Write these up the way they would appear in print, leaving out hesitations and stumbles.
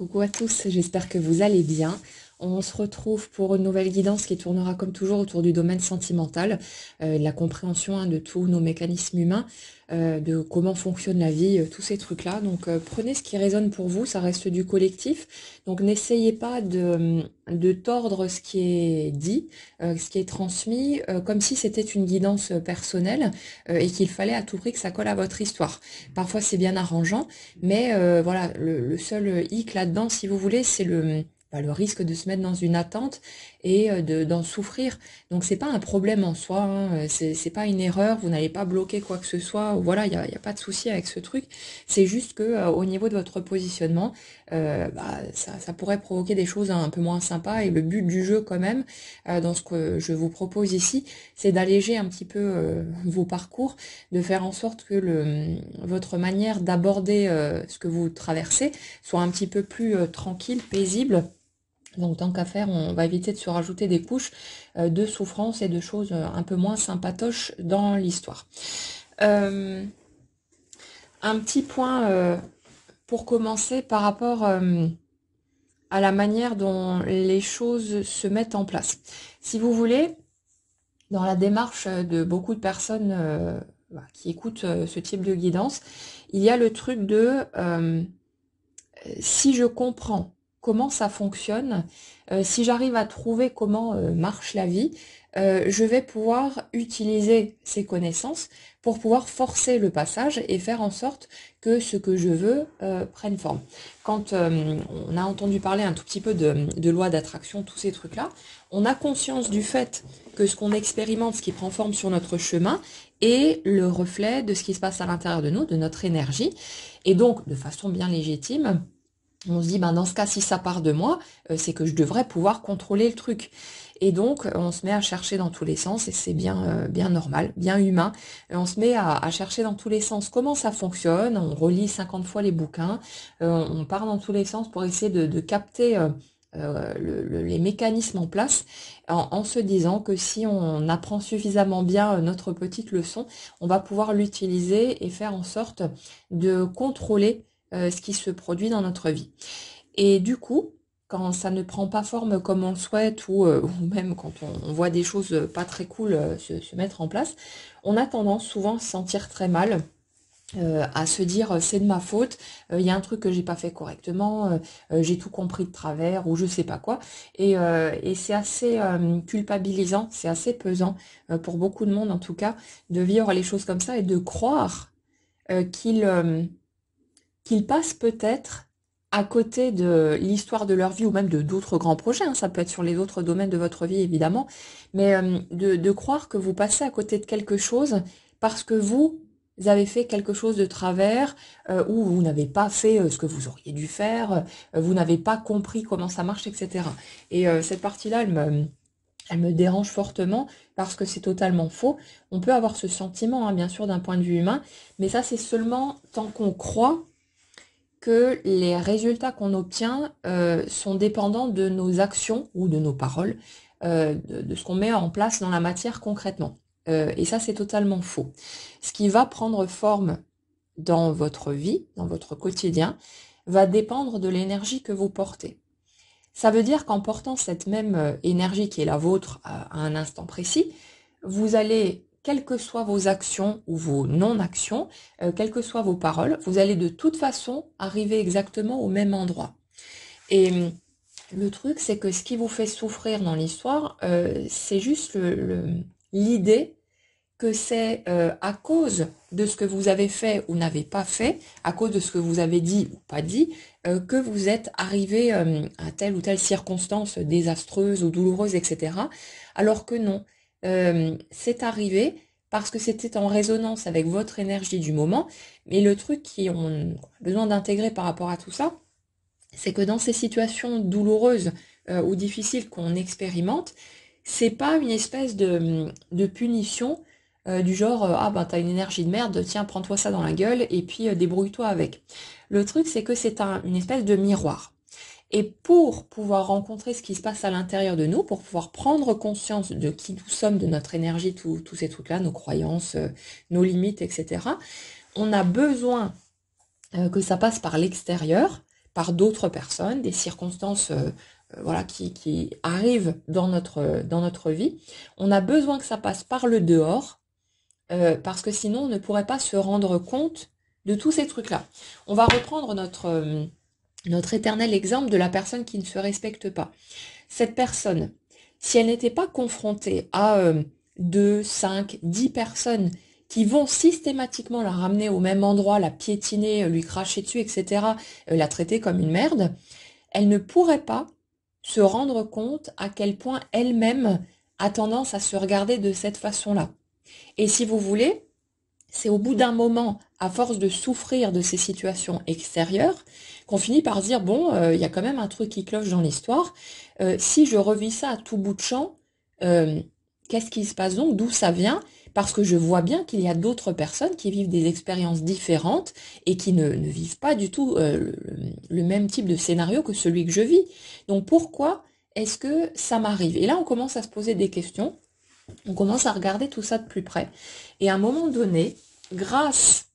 Coucou à tous, j'espère que vous allez bien. On se retrouve pour une nouvelle guidance qui tournera comme toujours autour du domaine sentimental, de la compréhension de tous nos mécanismes humains, de comment fonctionne la vie, tous ces trucs-là. Donc prenez ce qui résonne pour vous, ça reste du collectif. Donc n'essayez pas de tordre ce qui est dit, ce qui est transmis, comme si c'était une guidance personnelle et qu'il fallait à tout prix que ça colle à votre histoire. Parfois c'est bien arrangeant. Mais voilà, le seul hic là-dedans, si vous voulez, c'est le risque de se mettre dans une attente et d'en souffrir. Donc c'est pas un problème en soi, hein, c'est pas une erreur, vous n'allez pas bloquer quoi que ce soit, voilà, y a pas de souci avec ce truc. C'est juste que au niveau de votre positionnement, ça pourrait provoquer des choses un peu moins sympas. Et le but du jeu quand même, dans ce que je vous propose ici, c'est d'alléger un petit peu vos parcours, de faire en sorte que votre manière d'aborder ce que vous traversez soit un petit peu plus tranquille, paisible. Donc tant qu'à faire, on va éviter de se rajouter des couches de souffrance et de choses un peu moins sympatoches dans l'histoire. Un petit point pour commencer par rapport à la manière dont les choses se mettent en place. Si vous voulez, dans la démarche de beaucoup de personnes qui écoutent ce type de guidance, il y a le truc de si je comprends comment ça fonctionne, si j'arrive à trouver comment marche la vie, je vais pouvoir utiliser ces connaissances pour pouvoir forcer le passage et faire en sorte que ce que je veux prenne forme. Quand on a entendu parler un tout petit peu de loi d'attraction, tous ces trucs-là, on a conscience du fait que ce qu'on expérimente, ce qui prend forme sur notre chemin, est le reflet de ce qui se passe à l'intérieur de nous, de notre énergie. Et donc, de façon bien légitime, on se dit, dans ce cas, si ça part de moi, c'est que je devrais pouvoir contrôler le truc. Et donc, on se met à chercher dans tous les sens, et c'est bien normal, bien humain. On se met à chercher dans tous les sens comment ça fonctionne, on relit 50 fois les bouquins, on part dans tous les sens pour essayer de capter les mécanismes en place, en se disant que si on apprend suffisamment bien notre petite leçon, on va pouvoir l'utiliser et faire en sorte de contrôler ce qui se produit dans notre vie. Et du coup, quand ça ne prend pas forme comme on le souhaite, ou même quand on voit des choses pas très cool se mettre en place, on a tendance souvent à se sentir très mal, à se dire c'est de ma faute, il y a un truc que j'ai pas fait correctement, j'ai tout compris de travers, ou je sais pas quoi. Et c'est assez culpabilisant, c'est assez pesant pour beaucoup de monde en tout cas, de vivre les choses comme ça et de croire qu'ils passent peut-être à côté de l'histoire de leur vie ou même de d'autres grands projets, hein, ça peut être sur les autres domaines de votre vie évidemment, mais de croire que vous passez à côté de quelque chose parce que vous avez fait quelque chose de travers, ou vous n'avez pas fait ce que vous auriez dû faire, vous n'avez pas compris comment ça marche, etc. Et cette partie-là, elle me dérange fortement parce que c'est totalement faux. On peut avoir ce sentiment, hein, bien sûr, d'un point de vue humain, mais ça c'est seulement tant qu'on croit que les résultats qu'on obtient sont dépendants de nos actions ou de nos paroles, de ce qu'on met en place dans la matière concrètement. Et ça, c'est totalement faux. Ce qui va prendre forme dans votre vie, dans votre quotidien, va dépendre de l'énergie que vous portez. Ça veut dire qu'en portant cette même énergie qui est la vôtre à un instant précis, vous allez, quelles que soient vos actions ou vos non-actions, quelles que soient vos paroles, vous allez de toute façon arriver exactement au même endroit. Et le truc, c'est que ce qui vous fait souffrir dans l'histoire, c'est juste l'idée que c'est à cause de ce que vous avez fait ou n'avez pas fait, à cause de ce que vous avez dit ou pas dit, que vous êtes arrivé à telle ou telle circonstance désastreuse ou douloureuse, etc. Alors que non, c'est arrivé parce que c'était en résonance avec votre énergie du moment. Mais le truc qu'on a besoin d'intégrer par rapport à tout ça, c'est que dans ces situations douloureuses ou difficiles qu'on expérimente, c'est pas une espèce de punition du genre t'as une énergie de merde, tiens prends-toi ça dans la gueule et puis débrouille-toi avec. Le truc c'est que c'est une espèce de miroir. Et pour pouvoir rencontrer ce qui se passe à l'intérieur de nous, pour pouvoir prendre conscience de qui nous sommes, de notre énergie, tous ces trucs-là, nos croyances, nos limites, etc., on a besoin que ça passe par l'extérieur, par d'autres personnes, des circonstances voilà, qui arrivent dans notre vie. On a besoin que ça passe par le dehors, parce que sinon on ne pourrait pas se rendre compte de tous ces trucs-là. On va reprendre notre éternel exemple de la personne qui ne se respecte pas. Cette personne, si elle n'était pas confrontée à 2, 5, 10 personnes qui vont systématiquement la ramener au même endroit, la piétiner, lui cracher dessus, etc., la traiter comme une merde, elle ne pourrait pas se rendre compte à quel point elle-même a tendance à se regarder de cette façon-là. Et si vous voulez, c'est au bout d'un moment, à force de souffrir de ces situations extérieures, qu'on finit par se dire, bon, il y a quand même un truc qui cloche dans l'histoire. Si je revis ça à tout bout de champ, qu'est-ce qui se passe donc? D'où ça vient? Parce que je vois bien qu'il y a d'autres personnes qui vivent des expériences différentes et qui ne vivent pas du tout le même type de scénario que celui que je vis. Donc pourquoi est-ce que ça m'arrive? Et là, on commence à se poser des questions. On commence à regarder tout ça de plus près. Et à un moment donné, grâce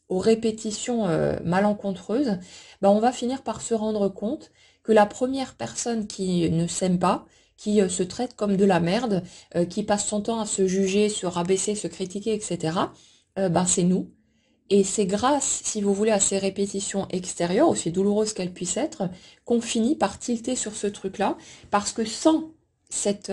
aux répétitions malencontreuses, ben on va finir par se rendre compte que la première personne qui ne s'aime pas, qui se traite comme de la merde, qui passe son temps à se juger, se rabaisser, se critiquer, etc., ben c'est nous. Et c'est grâce, si vous voulez, à ces répétitions extérieures, aussi douloureuses qu'elles puissent être, qu'on finit par tilter sur ce truc-là, parce que sans cette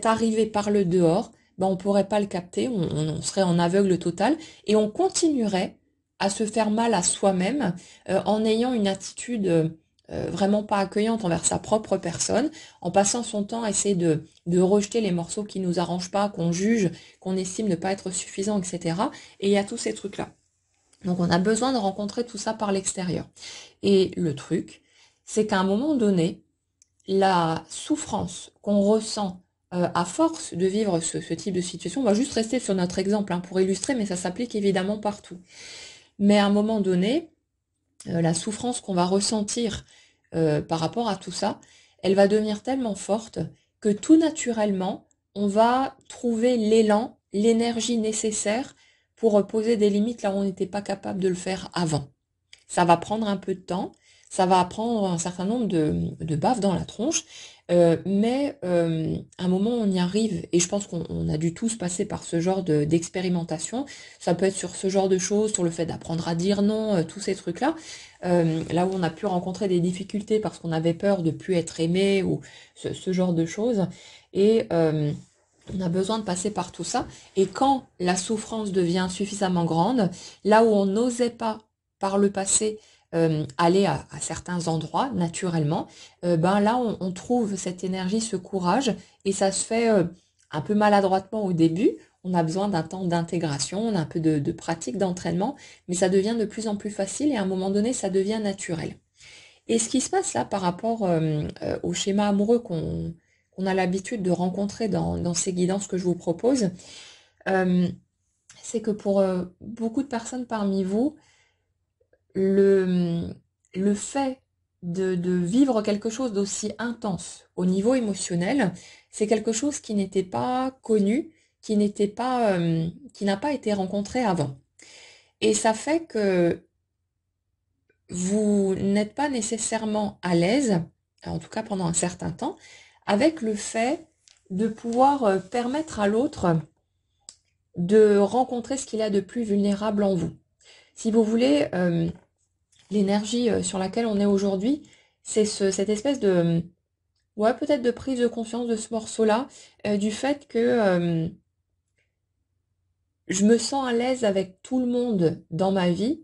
arrivée par le dehors, ben on pourrait pas le capter, on serait en aveugle total, et on continuerait à se faire mal à soi-même en ayant une attitude vraiment pas accueillante envers sa propre personne, en passant son temps à essayer de rejeter les morceaux qui nous arrangent pas, qu'on juge, qu'on estime ne pas être suffisants, etc. Et il y a tous ces trucs-là. Donc on a besoin de rencontrer tout ça par l'extérieur. Et le truc, c'est qu'à un moment donné, la souffrance qu'on ressent à force de vivre ce type de situation, on va juste rester sur notre exemple hein, pour illustrer, mais ça s'applique évidemment partout. Mais à un moment donné, la souffrance qu'on va ressentir par rapport à tout ça, elle va devenir tellement forte que tout naturellement, on va trouver l'élan, l'énergie nécessaire pour poser des limites là où on n'était pas capable de le faire avant. Ça va prendre un peu de temps, ça va prendre un certain nombre de baffes dans la tronche, mais à un moment on y arrive, et je pense qu'on a dû tous passer par ce genre d'expérimentation. Ça peut être sur ce genre de choses, sur le fait d'apprendre à dire non, tous ces trucs-là, là où on a pu rencontrer des difficultés parce qu'on avait peur de plus être aimé, ou ce genre de choses, et on a besoin de passer par tout ça, et quand la souffrance devient suffisamment grande, là où on n'osait pas par le passé aller à certains endroits naturellement, ben là on trouve cette énergie, ce courage, et ça se fait un peu maladroitement au début. On a besoin d'un temps d'intégration, on a un peu de pratique, d'entraînement, mais ça devient de plus en plus facile et à un moment donné ça devient naturel. Et ce qui se passe là par rapport au schéma amoureux qu'on a l'habitude de rencontrer dans ces guidances que je vous propose, euh, c'est que pour beaucoup de personnes parmi vous, le fait de vivre quelque chose d'aussi intense au niveau émotionnel, c'est quelque chose qui n'était pas connu, qui n'a pas été rencontré avant. Et ça fait que vous n'êtes pas nécessairement à l'aise, en tout cas pendant un certain temps, avec le fait de pouvoir permettre à l'autre de rencontrer ce qu'il y a de plus vulnérable en vous. Si vous voulez, l'énergie sur laquelle on est aujourd'hui, c'est cette espèce de, ouais, peut-être de prise de conscience de ce morceau-là, du fait que je me sens à l'aise avec tout le monde dans ma vie,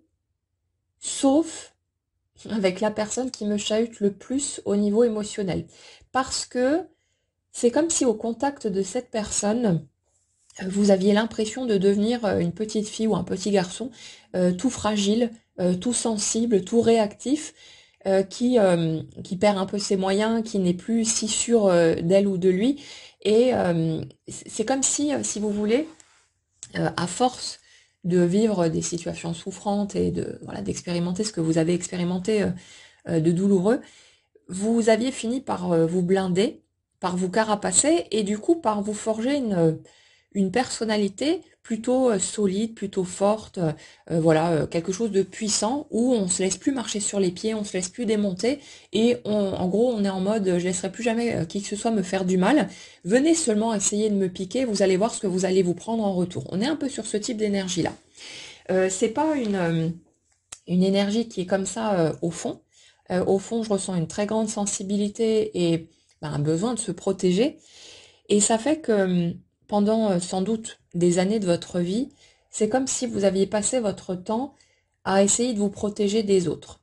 sauf avec la personne qui me chahute le plus au niveau émotionnel. Parce que c'est comme si au contact de cette personne, vous aviez l'impression de devenir une petite fille ou un petit garçon, tout fragile, tout sensible, tout réactif, qui perd un peu ses moyens, qui n'est plus si sûr d'elle ou de lui. Et c'est comme si vous voulez, à force de vivre des situations souffrantes et voilà, d'expérimenter ce que vous avez expérimenté de douloureux, vous aviez fini par vous blinder, par vous carapacer et du coup par vous forger une personnalité plutôt solide, plutôt forte, voilà, quelque chose de puissant où on se laisse plus marcher sur les pieds, on se laisse plus démonter et en gros on est en mode je laisserai plus jamais qui que ce soit me faire du mal. Venez seulement essayer de me piquer, vous allez voir ce que vous allez vous prendre en retour. On est un peu sur ce type d'énergie là. C'est pas une énergie qui est comme ça au fond. Au fond, je ressens une très grande sensibilité et un besoin de se protéger. Et ça fait que pendant sans doute des années de votre vie, c'est comme si vous aviez passé votre temps à essayer de vous protéger des autres.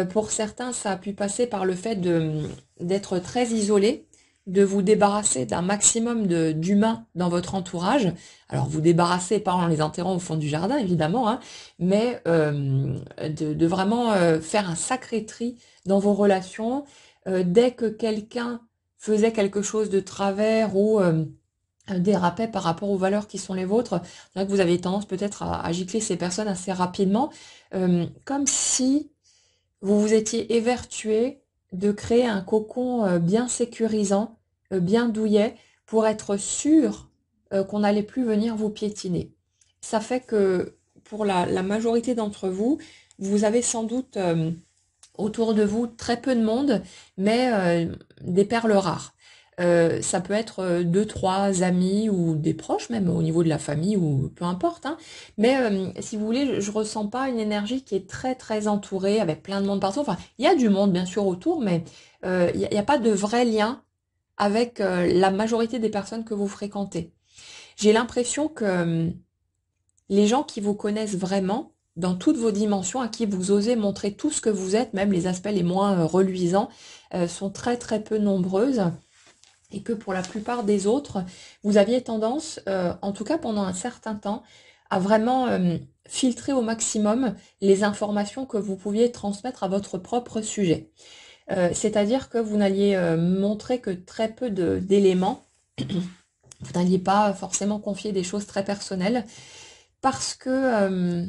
Pour certains, ça a pu passer par le fait d'être très isolé, de vous débarrasser d'un maximum d'humains dans votre entourage. Alors vous débarrasser pas en les enterrant au fond du jardin, évidemment, hein, mais de vraiment faire un sacré tri dans vos relations. Dès que quelqu'un faisait quelque chose de travers ou dérapait par rapport aux valeurs qui sont les vôtres, c'est vrai que vous avez tendance peut-être à gicler ces personnes assez rapidement, comme si vous vous étiez évertué de créer un cocon bien sécurisant, bien douillet, pour être sûr qu'on n'allait plus venir vous piétiner. Ça fait que pour la majorité d'entre vous, vous avez sans doute autour de vous très peu de monde, mais des perles rares. Ça peut être deux, trois amis ou des proches même au niveau de la famille ou peu importe, hein. Mais si vous voulez, je ressens pas une énergie qui est très très entourée avec plein de monde partout. Enfin, il y a du monde bien sûr autour, mais il y a pas de vrai lien avec la majorité des personnes que vous fréquentez. J'ai l'impression que les gens qui vous connaissent vraiment, dans toutes vos dimensions, à qui vous osez montrer tout ce que vous êtes, même les aspects les moins reluisants, sont très très peu nombreuses et que pour la plupart des autres, vous aviez tendance, en tout cas pendant un certain temps, à vraiment filtrer au maximum les informations que vous pouviez transmettre à votre propre sujet. C'est-à-dire que vous n'alliez montrer que très peu d'éléments, vous n'alliez pas forcément confier des choses très personnelles, parce que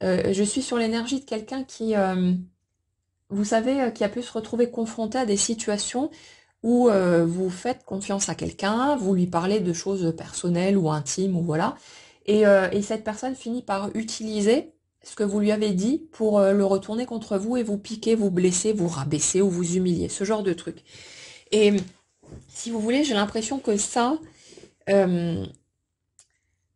je suis sur l'énergie de quelqu'un qui, vous savez, qui a pu se retrouver confronté à des situations où vous faites confiance à quelqu'un, vous lui parlez de choses personnelles ou intimes, ou voilà, et cette personne finit par utiliser ce que vous lui avez dit pour le retourner contre vous et vous piquer, vous blesser, vous rabaisser ou vous humilier, ce genre de truc. Et si vous voulez, j'ai l'impression que ça, euh,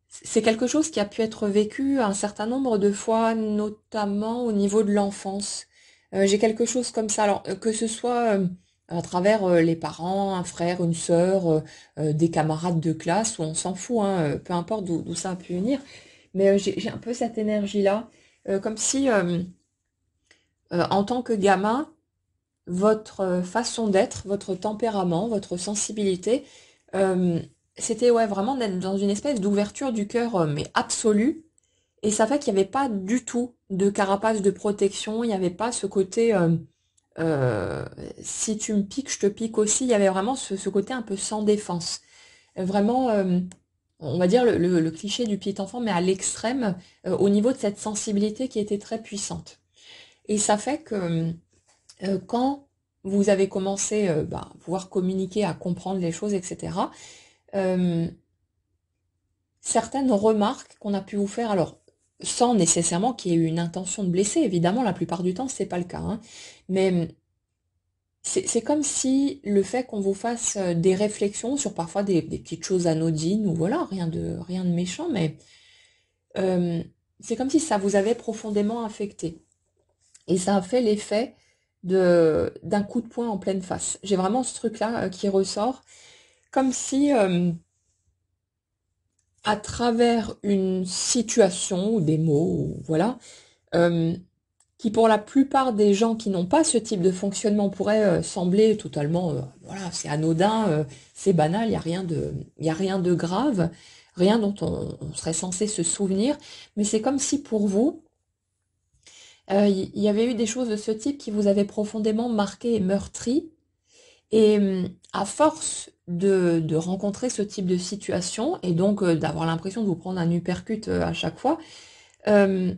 c'est quelque chose qui a pu être vécu un certain nombre de fois, notamment au niveau de l'enfance. J'ai quelque chose comme ça. Alors, que ce soit à travers les parents, un frère, une sœur, des camarades de classe, ou on s'en fout, hein, peu importe d'où ça a pu venir. Mais j'ai un peu cette énergie-là, comme si, en tant que gamin, votre façon d'être, votre tempérament, votre sensibilité, euh, c'était ouais, vraiment d'être dans une espèce d'ouverture du cœur, mais absolue. Et ça fait qu'il n'y avait pas du tout de carapace de protection, il n'y avait pas ce côté euh, si tu me piques, je te pique aussi. Il y avait vraiment ce côté un peu sans défense. Vraiment, on va dire le cliché du petit enfant, mais à l'extrême, au niveau de cette sensibilité qui était très puissante. Et ça fait que quand vous avez commencé à pouvoir communiquer, à comprendre les choses, etc., euh, certaines remarques qu'on a pu vous faire, alors sans nécessairement qu'il y ait eu une intention de blesser, évidemment, la plupart du temps, c'est pas le cas, hein, mais c'est comme si le fait qu'on vous fasse des réflexions sur parfois des petites choses anodines, ou voilà, rien de méchant, mais euh, c'est comme si ça vous avait profondément affecté. Et ça a fait l'effet d'un coup de poing en pleine face. J'ai vraiment ce truc-là qui ressort, comme si à travers une situation ou des mots, ou voilà, euh, qui pour la plupart des gens qui n'ont pas ce type de fonctionnement pourrait sembler totalement, voilà, c'est anodin, c'est banal, il y a rien de grave, rien dont on serait censé se souvenir, mais c'est comme si pour vous, il y avait eu des choses de ce type qui vous avaient profondément marqué et meurtri, et à force de rencontrer ce type de situation, et donc d'avoir l'impression de vous prendre un uppercut à chaque fois, euh,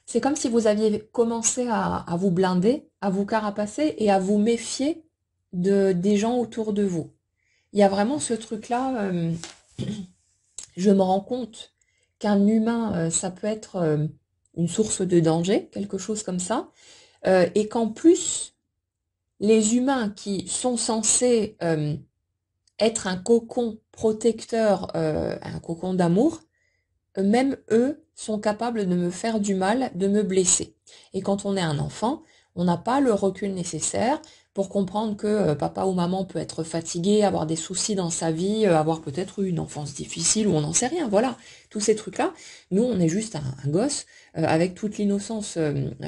c'est comme si vous aviez commencé à vous blinder, à vous carapacer et à vous méfier des gens autour de vous. il y a vraiment ce truc-là, je me rends compte qu'un humain, ça peut être une source de danger, quelque chose comme ça, et qu'en plus, les humains qui sont censés être un cocon protecteur, un cocon d'amour, même eux sont capables de me faire du mal, de me blesser. Et quand on est un enfant, on n'a pas le recul nécessaire pour comprendre que papa ou maman peut être fatigué, avoir des soucis dans sa vie, avoir peut-être eu une enfance difficile ou on n'en sait rien. Voilà, tous ces trucs-là. Nous, on est juste un gosse avec toute l'innocence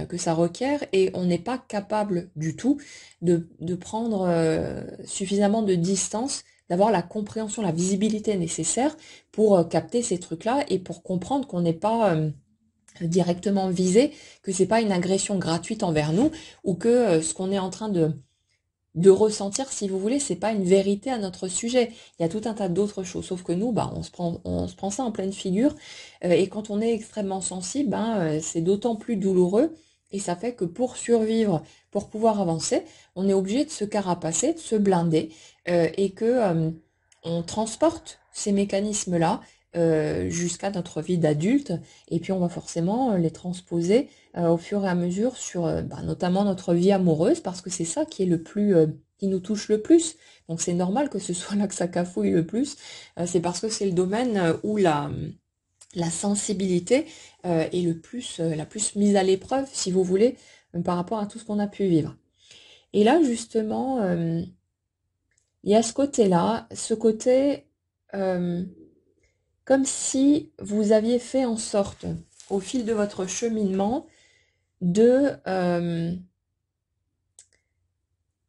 que ça requiert et on n'est pas capable du tout de prendre suffisamment de distance, d'avoir la compréhension, la visibilité nécessaire pour capter ces trucs-là et pour comprendre qu'on n'est pas directement visé, que c'est pas une agression gratuite envers nous ou que ce qu'on est en train de ressentir, si vous voulez, c'est pas une vérité à notre sujet. Il y a tout un tas d'autres choses, sauf que nous, bah, on se prend ça en pleine figure et quand on est extrêmement sensible, ben, c'est d'autant plus douloureux et ça fait que pour survivre, pour pouvoir avancer, on est obligé de se carapacer, de se blinder et que on transporte ces mécanismes-là jusqu'à notre vie d'adulte et puis on va forcément les transposer au fur et à mesure sur bah, notamment notre vie amoureuse parce que c'est ça qui est le plus qui nous touche le plus. Donc c'est normal que ce soit là que ça cafouille le plus. C'est parce que c'est le domaine où la sensibilité est le plus la plus mise à l'épreuve, si vous voulez, par rapport à tout ce qu'on a pu vivre. Et là justement, il y a ce côté-là, ce côté comme si vous aviez fait en sorte, au fil de votre cheminement, de, euh,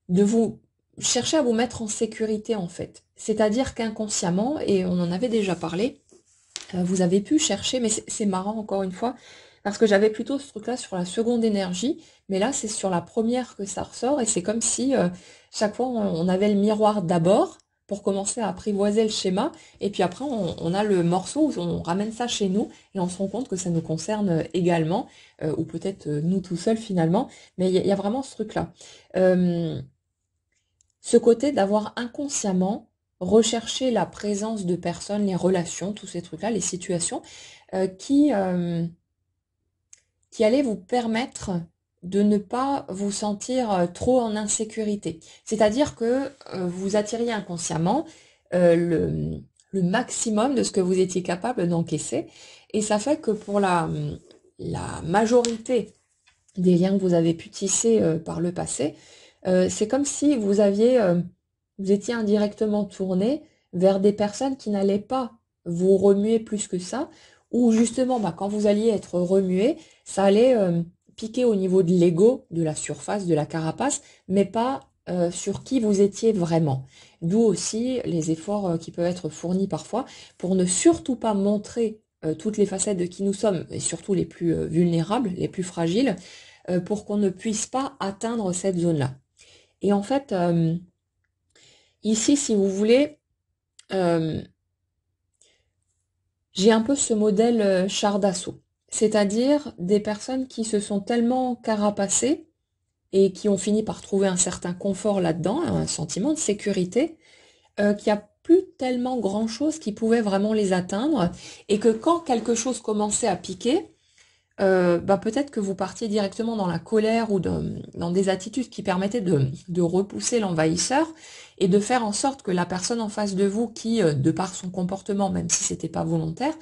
de vous chercher à vous mettre en sécurité en fait. C'est-à-dire qu'inconsciemment, et on en avait déjà parlé, vous avez pu chercher, mais c'est marrant encore une fois, parce que j'avais plutôt ce truc-là sur la seconde énergie, mais là c'est sur la première que ça ressort, et c'est comme si chaque fois on avait le miroir d'abord, pour commencer à apprivoiser le schéma, et puis après on a le morceau où on ramène ça chez nous, et on se rend compte que ça nous concerne également, ou peut-être nous tout seuls finalement, mais il y a vraiment ce truc-là. Euh, Ce côté d'avoir inconsciemment recherché la présence de personnes, les relations, tous ces trucs-là, les situations euh, qui, euh, qui allaient vous permettre de ne pas vous sentir trop en insécurité. C'est-à-dire que vous attiriez inconsciemment le maximum de ce que vous étiez capable d'encaisser. Et ça fait que pour la majorité des liens que vous avez pu tisser par le passé, c'est comme si vous étiez indirectement tourné vers des personnes qui n'allaient pas vous remuer plus que ça, ou justement, bah, quand vous alliez être remué, ça allait piquer au niveau de l'ego, de la surface, de la carapace, mais pas sur qui vous étiez vraiment. D'où aussi les efforts qui peuvent être fournis parfois pour ne surtout pas montrer toutes les facettes de qui nous sommes, et surtout les plus vulnérables, les plus fragiles, pour qu'on ne puisse pas atteindre cette zone-là. Et en fait, ici, si vous voulez, euh, j'ai un peu ce modèle char d'assaut, c'est-à-dire des personnes qui se sont tellement carapacées et qui ont fini par trouver un certain confort là-dedans, un sentiment de sécurité, qu'il n'y a plus tellement grand-chose qui pouvait vraiment les atteindre, et que quand quelque chose commençait à piquer, bah peut-être que vous partiez directement dans la colère ou dans des attitudes qui permettaient de repousser l'envahisseur et de faire en sorte que la personne en face de vous qui, de par son comportement, même si c'était pas volontaire,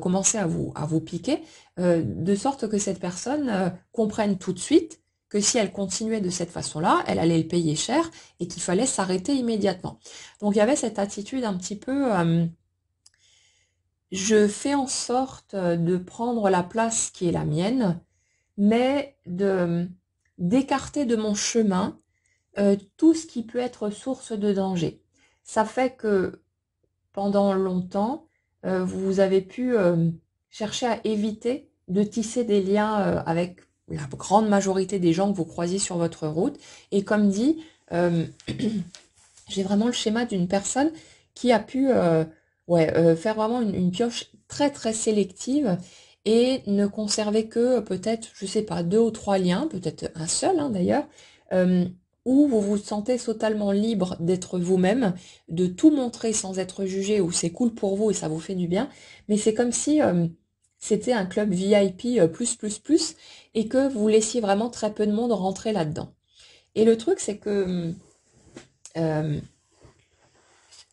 commençait à vous piquer, de sorte que cette personne comprenne tout de suite que si elle continuait de cette façon-là, elle allait le payer cher et qu'il fallait s'arrêter immédiatement. Donc il y avait cette attitude un petit peu je fais en sorte de prendre la place qui est la mienne, mais de d'écarter de mon chemin tout ce qui peut être source de danger. Ça fait que pendant longtemps, vous avez pu chercher à éviter de tisser des liens avec la grande majorité des gens que vous croisez sur votre route. Et comme dit, euh, j'ai vraiment le schéma d'une personne qui a pu faire vraiment une pioche très très sélective et ne conserver que peut-être, je sais pas, deux ou trois liens, peut-être un seul hein, d'ailleurs, euh, où vous vous sentez totalement libre d'être vous-même, de tout montrer sans être jugé, où c'est cool pour vous et ça vous fait du bien, mais c'est comme si c'était un club VIP plus, et que vous laissiez vraiment très peu de monde rentrer là-dedans. Et le truc, c'est que euh,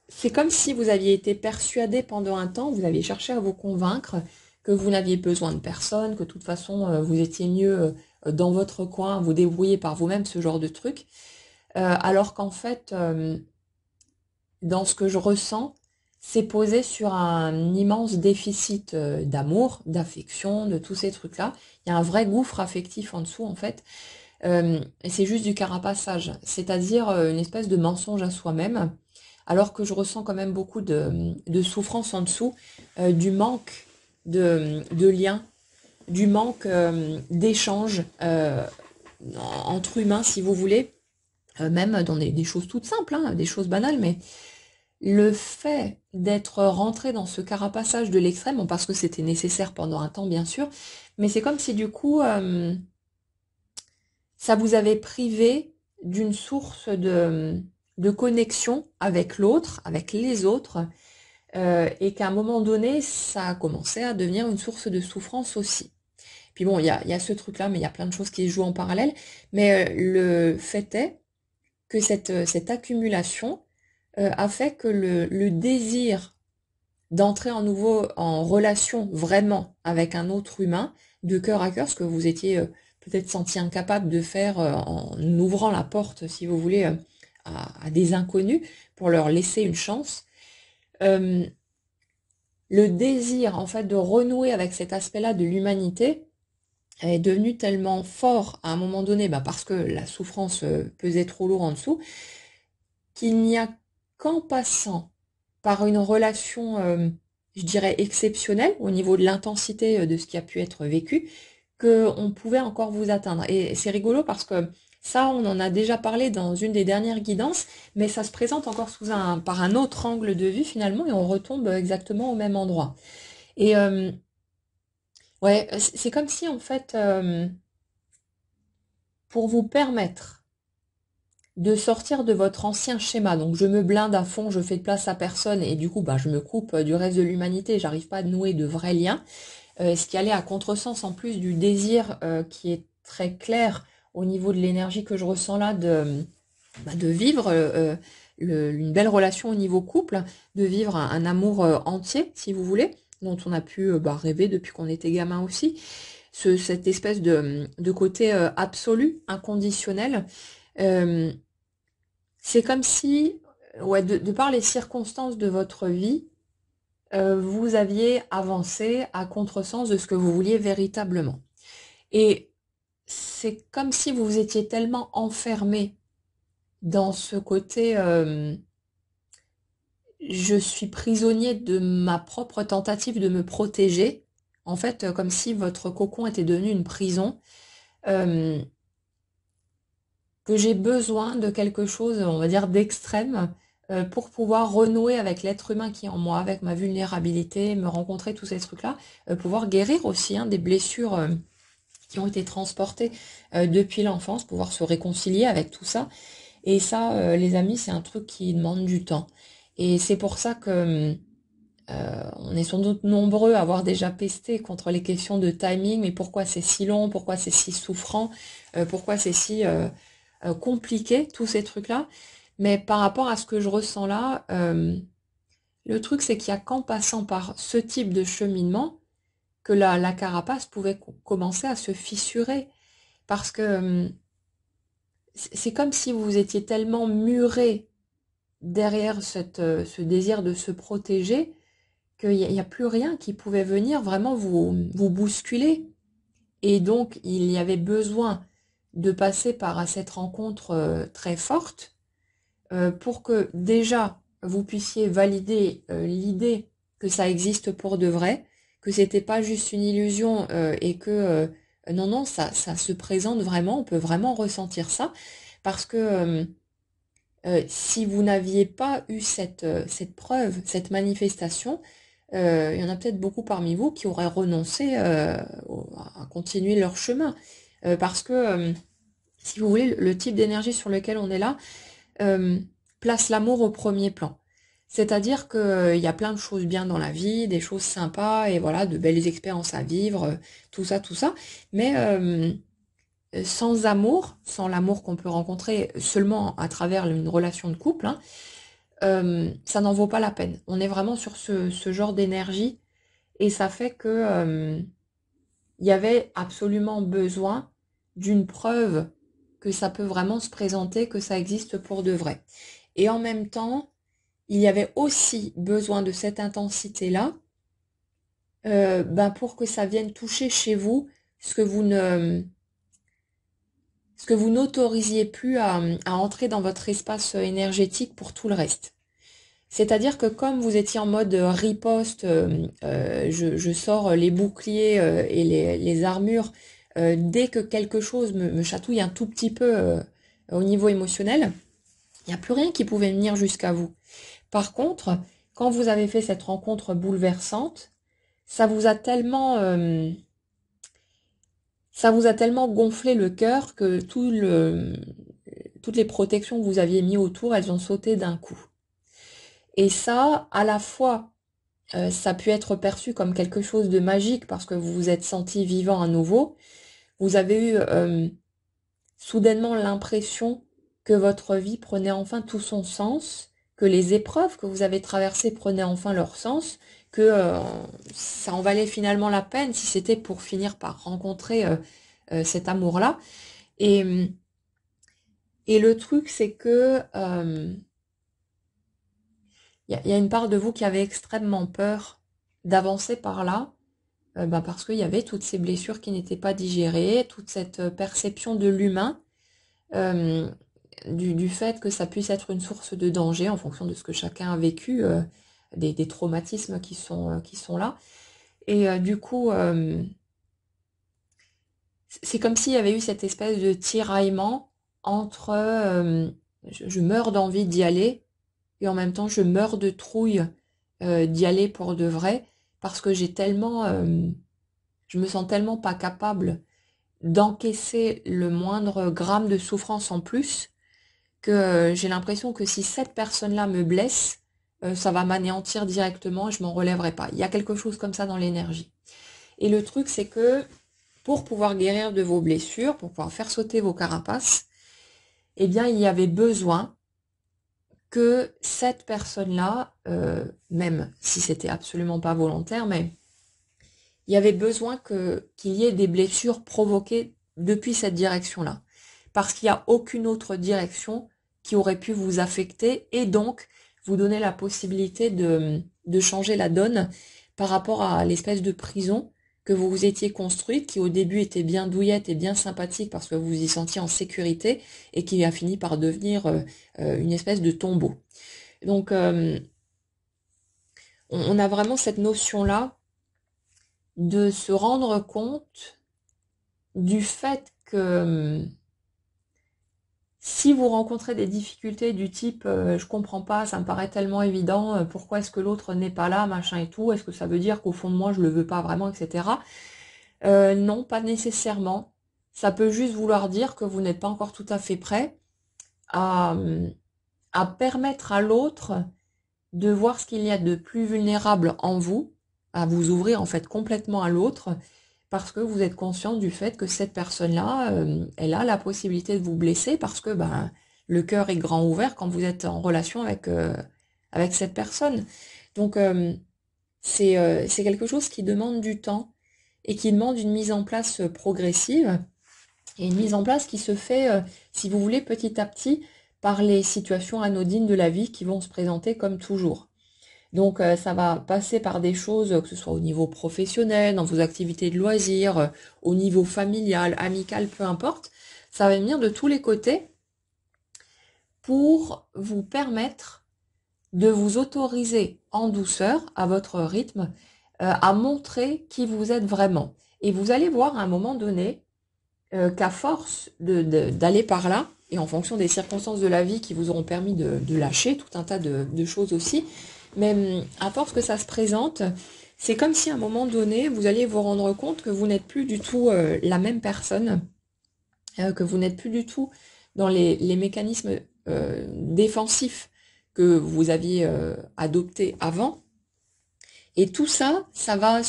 c'est comme si vous aviez été persuadé pendant un temps, vous aviez cherché à vous convaincre que vous n'aviez besoin de personne, que de toute façon vous étiez mieux dans votre coin, vous débrouillez par vous-même, ce genre de truc. Alors qu'en fait, dans ce que je ressens, c'est posé sur un immense déficit d'amour, d'affection, de tous ces trucs-là. Il y a un vrai gouffre affectif en dessous, en fait. Et c'est juste du carapaçage, c'est-à-dire une espèce de mensonge à soi-même, alors que je ressens quand même beaucoup de souffrance en dessous, du manque de liens, du manque d'échanges entre humains, si vous voulez, même dans des choses toutes simples, hein, des choses banales, mais le fait d'être rentré dans ce carapaçage de l'extrême, bon, parce que c'était nécessaire pendant un temps, bien sûr, mais c'est comme si du coup, ça vous avait privé d'une source de connexion avec l'autre, avec les autres, et qu'à un moment donné, ça a commencé à devenir une source de souffrance aussi. Puis bon, il y a ce truc-là, mais il y a plein de choses qui se jouent en parallèle. Mais le fait est que cette accumulation a fait que le désir d'entrer en nouveau en relation vraiment avec un autre humain, de cœur à cœur, ce que vous étiez peut-être senti incapable de faire en ouvrant la porte, si vous voulez, à des inconnus pour leur laisser une chance. Euh, le désir, en fait, de renouer avec cet aspect-là de l'humanité est devenu tellement fort à un moment donné, bah, parce que la souffrance pesait trop lourd en dessous, qu'il n'y a qu'en passant par une relation, je dirais, exceptionnelle au niveau de l'intensité de ce qui a pu être vécu, qu'on pouvait encore vous atteindre. Et c'est rigolo parce que ça, on en a déjà parlé dans une des dernières guidances, mais ça se présente encore par un autre angle de vue finalement, et on retombe exactement au même endroit. Et ouais, c'est comme si en fait, pour vous permettre de sortir de votre ancien schéma. Donc je me blinde à fond, je fais de place à personne et du coup bah, je me coupe du reste de l'humanité, j'arrive pas à nouer de vrais liens. Ce qui allait à contresens en plus du désir qui est très clair au niveau de l'énergie que je ressens là de vivre une belle relation au niveau couple, de vivre un amour entier si vous voulez, dont on a pu rêver depuis qu'on était gamin aussi. Cette espèce de côté absolu, inconditionnel. Euh, c'est comme si, ouais, de par les circonstances de votre vie, vous aviez avancé à contresens de ce que vous vouliez véritablement. Et c'est comme si vous vous étiez tellement enfermé dans ce côté je suis prisonnier de ma propre tentative de me protéger, en fait, comme si votre cocon était devenu une prison, euh, que j'ai besoin de quelque chose, on va dire, d'extrême pour pouvoir renouer avec l'être humain qui est en moi, avec ma vulnérabilité, me rencontrer, tous ces trucs-là, pouvoir guérir aussi hein, des blessures qui ont été transportées depuis l'enfance, pouvoir se réconcilier avec tout ça. Et ça, les amis, c'est un truc qui demande du temps. Et c'est pour ça que on est sans doute nombreux à avoir déjà pesté contre les questions de timing, mais pourquoi c'est si long, pourquoi c'est si souffrant, pourquoi c'est si compliqué, tous ces trucs-là. Mais par rapport à ce que je ressens là, le truc c'est qu'il y a qu'en passant par ce type de cheminement que la carapace pouvait commencer à se fissurer. Parce que c'est comme si vous étiez tellement muré derrière ce désir de se protéger qu'il n'y a plus rien qui pouvait venir vraiment vous bousculer. Et donc, il y avait besoin de passer par cette rencontre très forte pour que déjà vous puissiez valider l'idée que ça existe pour de vrai, que c'était pas juste une illusion et que non, non, ça se présente vraiment, on peut vraiment ressentir ça, parce que si vous n'aviez pas eu cette preuve, cette manifestation, il y en a peut-être beaucoup parmi vous qui auraient renoncé à continuer leur chemin. Parce que si vous voulez, le type d'énergie sur lequel on est là, euh, place l'amour au premier plan. C'est-à-dire que il y a plein de choses bien dans la vie, des choses sympas, et voilà, de belles expériences à vivre, tout ça, tout ça. Mais sans amour, sans l'amour qu'on peut rencontrer seulement à travers une relation de couple, hein, ça n'en vaut pas la peine. On est vraiment sur ce genre d'énergie, et ça fait que il y avait absolument besoin d'une preuve que ça peut vraiment se présenter, que ça existe pour de vrai. Et en même temps, il y avait aussi besoin de cette intensité-là, pour que ça vienne toucher chez vous ce que vous ne, ce que vous n'autorisiez plus à entrer dans votre espace énergétique pour tout le reste. C'est-à-dire que comme vous étiez en mode riposte, je sors les boucliers et les armures dès que quelque chose me chatouille un tout petit peu au niveau émotionnel, il n'y a plus rien qui pouvait venir jusqu'à vous. Par contre, quand vous avez fait cette rencontre bouleversante, ça vous a tellement, ça vous a tellement gonflé le cœur que toutes les protections que vous aviez mis autour, elles ont sauté d'un coup. Et ça, à la fois, ça a pu être perçu comme quelque chose de magique parce que vous vous êtes senti vivant à nouveau. Vous avez eu soudainement l'impression que votre vie prenait enfin tout son sens, que les épreuves que vous avez traversées prenaient enfin leur sens, que ça en valait finalement la peine si c'était pour finir par rencontrer cet amour-là. Et, et le truc, c'est que y a une part de vous qui avait extrêmement peur d'avancer par là, parce qu'il y avait toutes ces blessures qui n'étaient pas digérées, toute cette perception de l'humain, euh, du fait que ça puisse être une source de danger en fonction de ce que chacun a vécu, des traumatismes qui sont là. Et du coup, c'est comme s'il y avait eu cette espèce de tiraillement entre je meurs d'envie d'y aller et en même temps je meurs de trouille d'y aller pour de vrai parce que j'ai tellement, je me sens tellement pas capable d'encaisser le moindre gramme de souffrance en plus que j'ai l'impression que si cette personne-là me blesse, ça va m'anéantir directement et je m'en relèverai pas. Il y a quelque chose comme ça dans l'énergie. Et le truc, c'est que pour pouvoir guérir de vos blessures, pour pouvoir faire sauter vos carapaces, eh bien, il y avait besoin que cette personne-là, même si c'était absolument pas volontaire, mais il y avait besoin qu'il y ait des blessures provoquées depuis cette direction-là. Parce qu'il n'y a aucune autre direction qui aurait pu vous affecter et donc vous donner la possibilité de changer la donne par rapport à l'espèce de prison que vous vous étiez construite, qui au début était bien douillette et bien sympathique parce que vous vous y sentiez en sécurité et qui a fini par devenir une espèce de tombeau. Donc on a vraiment cette notion-là de se rendre compte du fait que si vous rencontrez des difficultés du type je comprends pas, ça me paraît tellement évident, pourquoi est-ce que l'autre n'est pas là, machin et tout, est-ce que ça veut dire qu'au fond de moi je le veux pas vraiment, etc. Non, pas nécessairement. Ça peut juste vouloir dire que vous n'êtes pas encore tout à fait prêt à, à permettre à l'autre de voir ce qu'il y a de plus vulnérable en vous, à vous ouvrir en fait complètement à l'autre, parce que vous êtes conscient du fait que cette personne-là, elle a la possibilité de vous blesser parce que le cœur est grand ouvert quand vous êtes en relation avec cette personne. Donc c'est quelque chose qui demande du temps et qui demande une mise en place progressive et une mise en place qui se fait, si vous voulez, petit à petit par les situations anodines de la vie qui vont se présenter comme toujours. Donc ça va passer par des choses, que ce soit au niveau professionnel, dans vos activités de loisirs, au niveau familial, amical, peu importe. Ça va venir de tous les côtés pour vous permettre de vous autoriser en douceur, à votre rythme, à montrer qui vous êtes vraiment. Et vous allez voir à un moment donné qu'à force d'aller par là, et en fonction des circonstances de la vie qui vous auront permis de lâcher tout un tas de choses aussi, mais à force que ça se présente, c'est comme si à un moment donné, vous alliez vous rendre compte que vous n'êtes plus du tout la même personne que vous n'êtes plus du tout dans les mécanismes défensifs que vous aviez adoptés avant. Et tout ça, ça va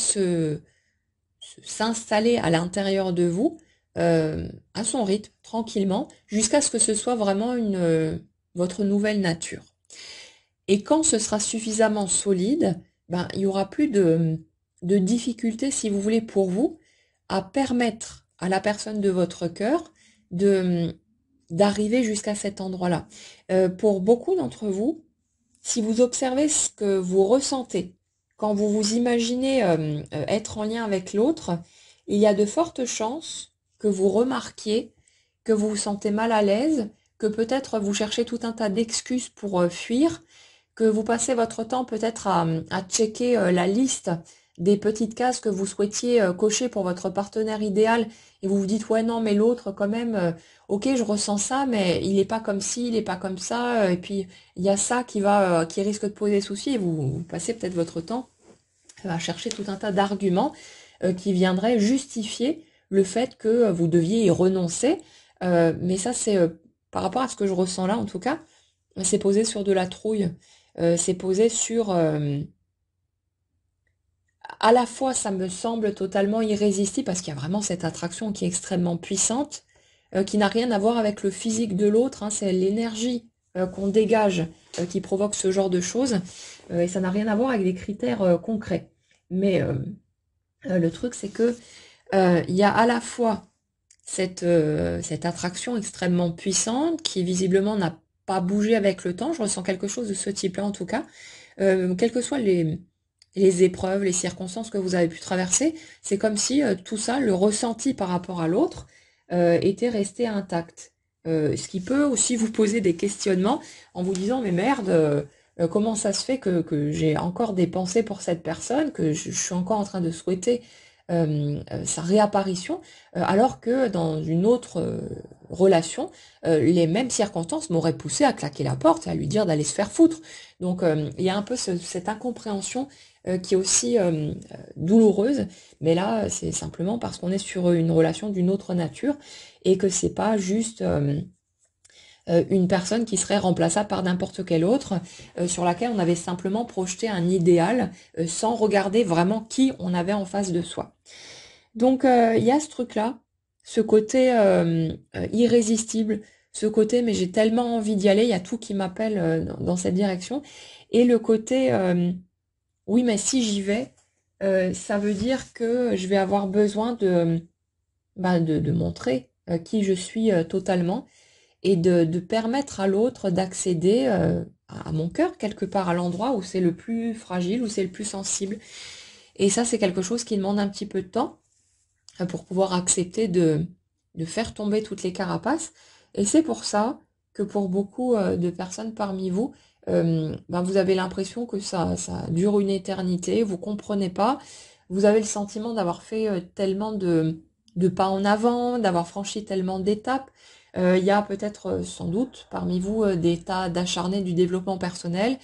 s'installer à l'intérieur de vous à son rythme, tranquillement, jusqu'à ce que ce soit vraiment votre nouvelle nature. Et quand ce sera suffisamment solide, ben, il n'y aura plus de difficultés, si vous voulez, pour vous, à permettre à la personne de votre cœur d'arriver jusqu'à cet endroit-là. Pour beaucoup d'entre vous, si vous observez ce que vous ressentez, quand vous vous imaginez être en lien avec l'autre, il y a de fortes chances que vous remarquiez que vous vous sentez mal à l'aise, que peut-être vous cherchez tout un tas d'excuses pour fuir, que vous passez votre temps peut-être à checker la liste des petites cases que vous souhaitiez cocher pour votre partenaire idéal et vous vous dites ouais non mais l'autre quand même ok je ressens ça mais il n'est pas comme ci, il n'est pas comme ça et puis il y a ça qui risque de poser souci et vous passez peut-être votre temps à chercher tout un tas d'arguments qui viendraient justifier le fait que vous deviez y renoncer mais ça c'est par rapport à ce que je ressens là en tout cas c'est posé sur de la trouille. C'est posé sur à la fois ça me semble totalement irrésistible parce qu'il y a vraiment cette attraction qui est extrêmement puissante, qui n'a rien à voir avec le physique de l'autre, hein, c'est l'énergie qu'on dégage qui provoque ce genre de choses, et ça n'a rien à voir avec des critères concrets. Mais le truc c'est que il y a à la fois cette attraction extrêmement puissante qui visiblement n'a pas bougé avec le temps, je ressens quelque chose de ce type-là en tout cas, quelles que soient les épreuves, les circonstances que vous avez pu traverser, c'est comme si tout ça, le ressenti par rapport à l'autre, était resté intact. Ce qui peut aussi vous poser des questionnements en vous disant mais merde, comment ça se fait que j'ai encore des pensées pour cette personne, que je suis encore en train de souhaiter sa réapparition, alors que dans une autre relation, les mêmes circonstances m'auraient poussé à claquer la porte et à lui dire d'aller se faire foutre. Donc il y a un peu cette incompréhension qui est aussi douloureuse, mais là c'est simplement parce qu'on est sur une relation d'une autre nature et que c'est pas juste une personne qui serait remplaçable par n'importe quelle autre, sur laquelle on avait simplement projeté un idéal sans regarder vraiment qui on avait en face de soi. Donc il y a ce truc-là, ce côté irrésistible, ce côté mais j'ai tellement envie d'y aller, il y a tout qui m'appelle dans cette direction, et le côté oui mais si j'y vais, ça veut dire que je vais avoir besoin de montrer qui je suis totalement et de permettre à l'autre d'accéder à mon cœur, quelque part à l'endroit où c'est le plus fragile, où c'est le plus sensible. Et ça, c'est quelque chose qui demande un petit peu de temps pour pouvoir accepter de faire tomber toutes les carapaces. Et c'est pour ça que pour beaucoup de personnes parmi vous, vous avez l'impression que ça dure une éternité, vous comprenez pas, vous avez le sentiment d'avoir fait tellement de pas en avant, d'avoir franchi tellement d'étapes. Il y a peut-être sans doute parmi vous des tas d'acharnés du développement personnel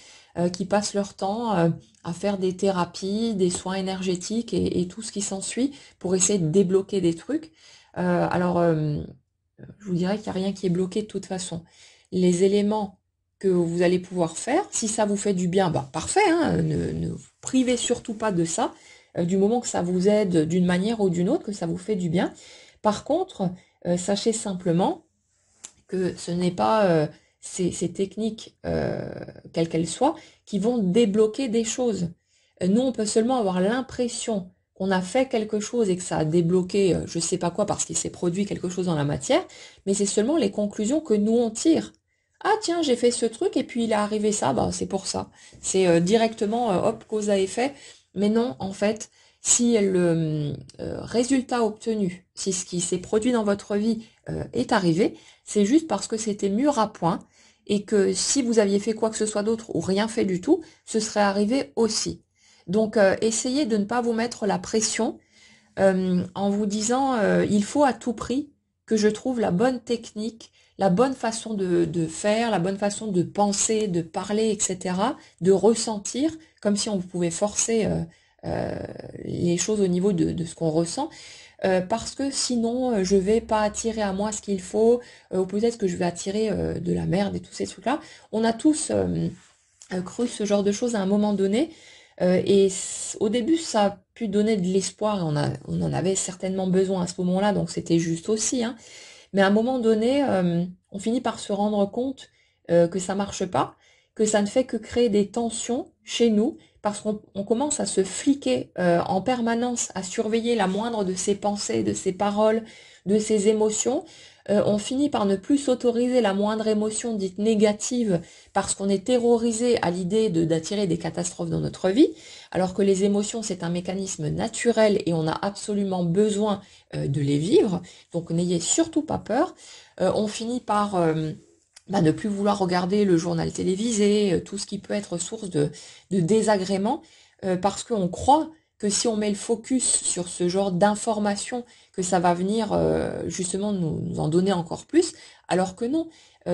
qui passent leur temps à faire des thérapies, des soins énergétiques et tout ce qui s'ensuit pour essayer de débloquer des trucs. Je vous dirais qu'il n'y a rien qui est bloqué de toute façon. Les éléments que vous allez pouvoir faire, si ça vous fait du bien, bah parfait, hein, ne vous privez surtout pas de ça, du moment que ça vous aide d'une manière ou d'une autre, que ça vous fait du bien. Par contre, sachez simplement que ce n'est pas ces techniques, quelles qu'elles soient, qui vont débloquer des choses. Nous, on peut seulement avoir l'impression qu'on a fait quelque chose et que ça a débloqué je sais pas quoi parce qu'il s'est produit quelque chose dans la matière, mais c'est seulement les conclusions que nous on tire. Ah tiens, j'ai fait ce truc et puis il est arrivé ça, bah c'est pour ça. C'est directement hop, cause à effet. Mais non, en fait, si le résultat obtenu, si ce qui s'est produit dans votre vie est arrivé, c'est juste parce que c'était mûr à point et que si vous aviez fait quoi que ce soit d'autre ou rien fait du tout, ce serait arrivé aussi. Donc essayez de ne pas vous mettre la pression en vous disant il faut à tout prix que je trouve la bonne technique, la bonne façon de faire, la bonne façon de penser, de parler, etc., de ressentir, comme si on pouvait forcer les choses au niveau de ce qu'on ressent. parce que sinon je vais pas attirer à moi ce qu'il faut, ou peut-être que je vais attirer de la merde et tous ces trucs-là. On a tous cru ce genre de choses à un moment donné. Au début, ça a pu donner de l'espoir, et on en avait certainement besoin à ce moment-là, donc c'était juste aussi, hein. Mais à un moment donné, on finit par se rendre compte que ça marche pas, que ça ne fait que créer des tensions chez nous, parce qu'on commence à se fliquer en permanence, à surveiller la moindre de ses pensées, de ses paroles, de ses émotions. On finit par ne plus s'autoriser la moindre émotion dite négative parce qu'on est terrorisé à l'idée d'attirer des catastrophes dans notre vie, alors que les émotions, c'est un mécanisme naturel et on a absolument besoin de les vivre. Donc n'ayez surtout pas peur. On finit par ne plus vouloir regarder le journal télévisé, tout ce qui peut être source de désagréments, parce qu'on croit que si on met le focus sur ce genre d'informations, que ça va venir justement nous en donner encore plus, alors que non,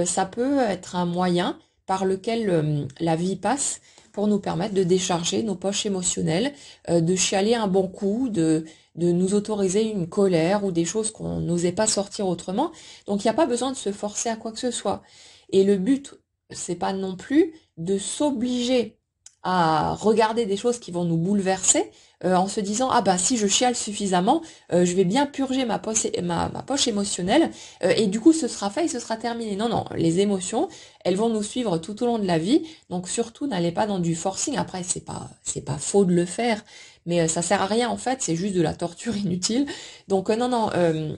ça peut être un moyen par lequel la vie passe pour nous permettre de décharger nos poches émotionnelles, de chialer un bon coup, de nous autoriser une colère ou des choses qu'on n'osait pas sortir autrement. Donc il n'y a pas besoin de se forcer à quoi que ce soit. Et le but, c'est pas non plus de s'obliger à regarder des choses qui vont nous bouleverser en se disant ah bah si je chiale suffisamment, je vais bien purger ma poche émotionnelle et du coup ce sera fait et ce sera terminé. Non, non, les émotions, elles vont nous suivre tout au long de la vie, donc surtout n'allez pas dans du forcing. Après c'est pas faux de le faire, mais ça sert à rien en fait, c'est juste de la torture inutile. Donc non, non,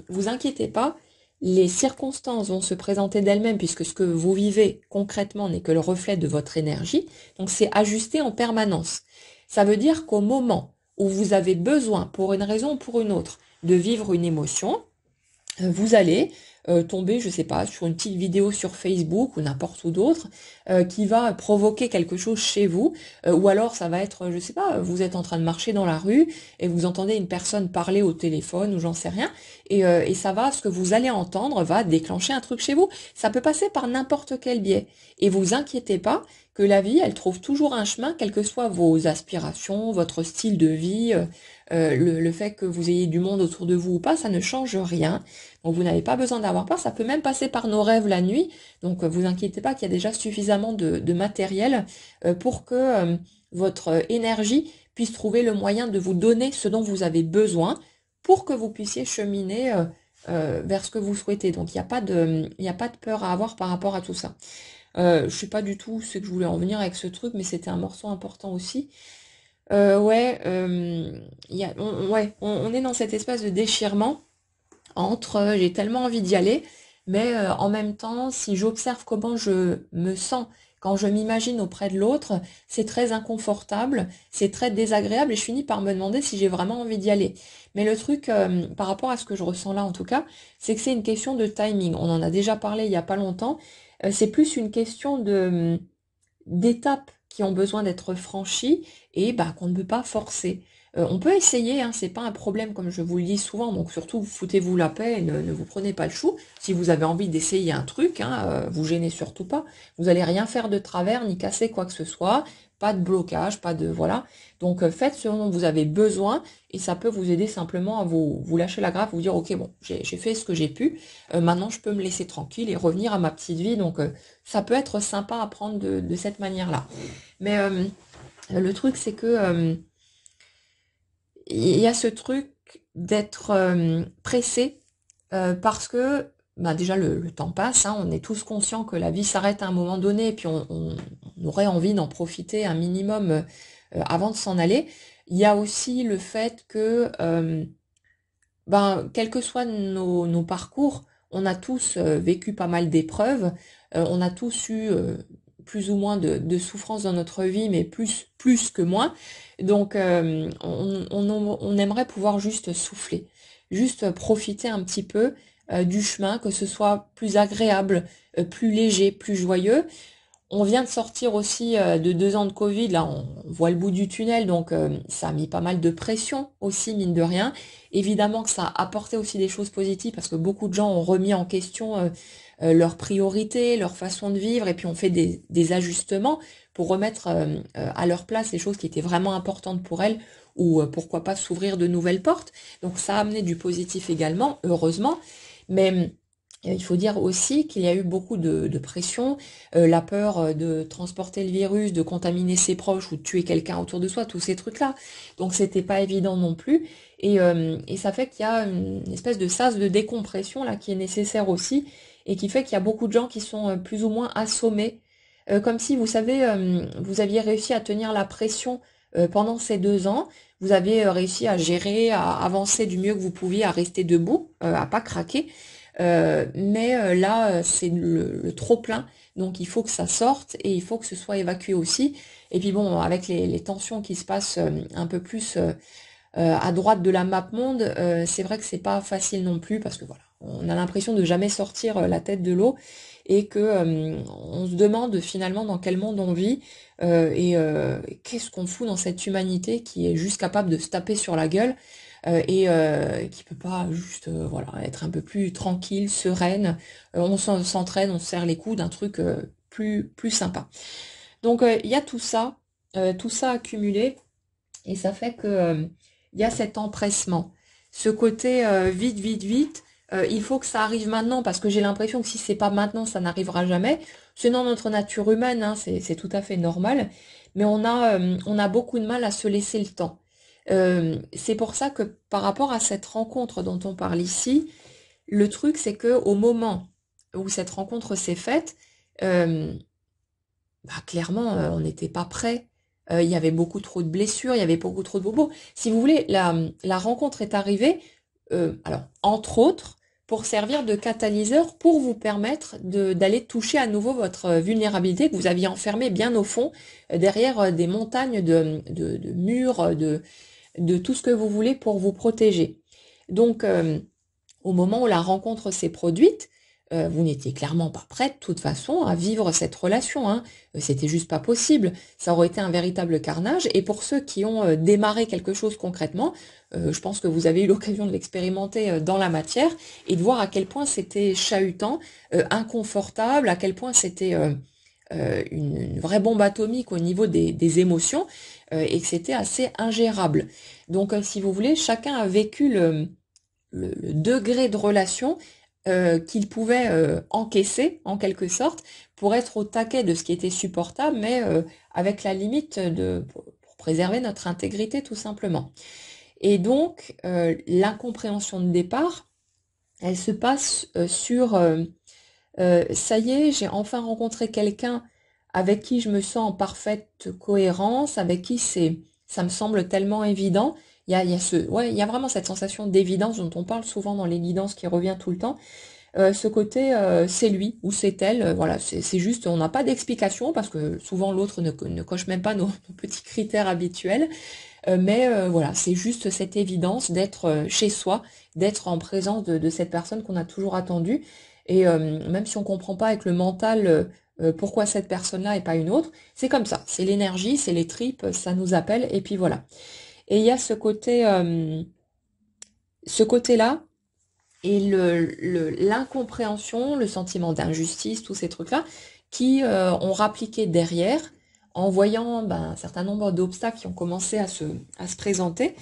vous inquiétez pas. Les circonstances vont se présenter d'elles-mêmes puisque ce que vous vivez concrètement n'est que le reflet de votre énergie. Donc c'est ajusté en permanence. Ça veut dire qu'au moment où vous avez besoin, pour une raison ou pour une autre, de vivre une émotion, vous allez tomber, je sais pas, sur une petite vidéo sur Facebook ou n'importe où d'autre qui va provoquer quelque chose chez vous, ou alors ça va être, je sais pas, vous êtes en train de marcher dans la rue et vous entendez une personne parler au téléphone ou j'en sais rien, et ça va, ce que vous allez entendre va déclencher un truc chez vous. Ça peut passer par n'importe quel biais. Et vous inquiétez pas que la vie, elle trouve toujours un chemin, quelles que soient vos aspirations, votre style de vie, le fait que vous ayez du monde autour de vous ou pas, ça ne change rien. Donc vous n'avez pas besoin d'avoir peur, ça peut même passer par nos rêves la nuit. Donc vous inquiétez pas qu'il y a déjà suffisamment de matériel pour que votre énergie puisse trouver le moyen de vous donner ce dont vous avez besoin pour que vous puissiez cheminer vers ce que vous souhaitez. Donc il n'y a pas de peur à avoir par rapport à tout ça. Je sais pas du tout ce que je voulais en venir avec ce truc, mais c'était un morceau important aussi. Ouais, on est dans cette espèce de déchirement entre j'ai tellement envie d'y aller, mais en même temps, si j'observe comment je me sens quand je m'imagine auprès de l'autre, c'est très inconfortable, c'est très désagréable et je finis par me demander si j'ai vraiment envie d'y aller. Mais le truc, par rapport à ce que je ressens là en tout cas, c'est que c'est une question de timing. On en a déjà parlé il y a pas longtemps. C'est plus une question de d'étapes qui ont besoin d'être franchies et bah, qu'on ne peut pas forcer. On peut essayer, hein, c'est pas un problème comme je vous le dis souvent, donc surtout foutez-vous la paix et ne vous prenez pas le chou. Si vous avez envie d'essayer un truc, hein, vous gênez surtout pas. Vous allez rien faire de travers ni casser quoi que ce soit, pas de blocage, pas de voilà. Donc faites ce dont vous avez besoin et ça peut vous aider simplement à vous lâcher la grappe, vous dire ok bon j'ai fait ce que j'ai pu, maintenant je peux me laisser tranquille et revenir à ma petite vie. Donc ça peut être sympa à prendre de cette manière-là. Mais le truc c'est que il y a ce truc d'être pressé parce que bah déjà le temps passe, hein, on est tous conscients que la vie s'arrête à un moment donné et puis on aurait envie d'en profiter un minimum avant de s'en aller. Il y a aussi le fait que quels que soient nos parcours, on a tous vécu pas mal d'épreuves, on a tous eu plus ou moins de souffrances dans notre vie, mais plus que moins. Donc on aimerait pouvoir juste souffler, juste profiter un petit peu du chemin, que ce soit plus agréable, plus léger, plus joyeux. On vient de sortir aussi de 2 ans de Covid, là on voit le bout du tunnel, donc ça a mis pas mal de pression aussi, mine de rien. Évidemment que ça a apporté aussi des choses positives parce que beaucoup de gens ont remis en question leurs priorités, leur façon de vivre, et puis on fait des ajustements pour remettre à leur place les choses qui étaient vraiment importantes pour elles ou pourquoi pas s'ouvrir de nouvelles portes. Donc ça a amené du positif également, heureusement, mais il faut dire aussi qu'il y a eu beaucoup de pression, la peur de transporter le virus, de contaminer ses proches ou de tuer quelqu'un autour de soi, tous ces trucs-là. Donc c'était pas évident non plus. Et ça fait qu'il y a une espèce de sas de décompression là qui est nécessaire aussi, et qui fait qu'il y a beaucoup de gens qui sont plus ou moins assommés, comme si, vous savez, vous aviez réussi à tenir la pression pendant ces 2 ans, vous avez réussi à gérer, à avancer du mieux que vous pouviez, à rester debout, à pas craquer. Mais là, c'est le trop plein, donc il faut que ça sorte et il faut que ce soit évacué aussi. Et puis bon, avec les tensions qui se passent un peu plus à droite de la map monde, c'est vrai que c'est pas facile non plus, parce que voilà, on a l'impression de jamais sortir la tête de l'eau, et que on se demande finalement dans quel monde on vit, et qu'est-ce qu'on fout dans cette humanité qui est juste capable de se taper sur la gueule, et qui peut pas juste voilà, être un peu plus tranquille, sereine. On s'entraîne, on se serre les coudes, un truc plus sympa. Donc il y a tout ça accumulé, et ça fait que il y a cet empressement, ce côté vite, vite, vite. Il faut que ça arrive maintenant, parce que j'ai l'impression que si c'est pas maintenant, ça n'arrivera jamais. C'est dans notre nature humaine, hein, c'est tout à fait normal. Mais on a beaucoup de mal à se laisser le temps. C'est pour ça que par rapport à cette rencontre dont on parle ici, le truc c'est que au moment où cette rencontre s'est faite, euh, bah, clairement, on n'était pas prêt. Il y avait beaucoup trop de blessures, il y avait beaucoup trop de bobos. Si vous voulez, la rencontre est arrivée, alors, entre autres, pour servir de catalyseur, pour vous permettre d'aller toucher à nouveau votre vulnérabilité que vous aviez enfermée bien au fond, derrière des montagnes de murs, de tout ce que vous voulez pour vous protéger. Donc, au moment où la rencontre s'est produite, vous n'étiez clairement pas prête, de toute façon, à vivre cette relation, hein. C'était juste pas possible. Ça aurait été un véritable carnage. Et pour ceux qui ont démarré quelque chose concrètement, je pense que vous avez eu l'occasion de l'expérimenter dans la matière, et de voir à quel point c'était chahutant, inconfortable, à quel point c'était une vraie bombe atomique au niveau des émotions, et que c'était assez ingérable. Donc, si vous voulez, chacun a vécu le degré de relation qu'il pouvait encaisser, en quelque sorte, pour être au taquet de ce qui était supportable, mais avec la limite pour préserver notre intégrité, tout simplement. Et donc, l'incompréhension de départ, elle se passe sur ça y est, j'ai enfin rencontré quelqu'un avec qui je me sens en parfaite cohérence, avec qui ça me semble tellement évident. Ouais, il y a vraiment cette sensation d'évidence dont on parle souvent dans les guidances, qui revient tout le temps. Ce côté, c'est lui ou c'est elle, voilà, c'est juste, on n'a pas d'explication, parce que souvent l'autre ne coche même pas nos petits critères habituels. Mais voilà, c'est juste cette évidence d'être chez soi, d'être en présence de cette personne qu'on a toujours attendue. Et même si on comprend pas avec le mental pourquoi cette personne-là et pas une autre, c'est comme ça. C'est l'énergie, c'est les tripes, ça nous appelle, et puis voilà. Et il y a ce côté-là, et l'incompréhension, le sentiment d'injustice, tous ces trucs-là, qui ont rappliqué derrière, en voyant un certain nombre d'obstacles qui ont commencé à se présenter,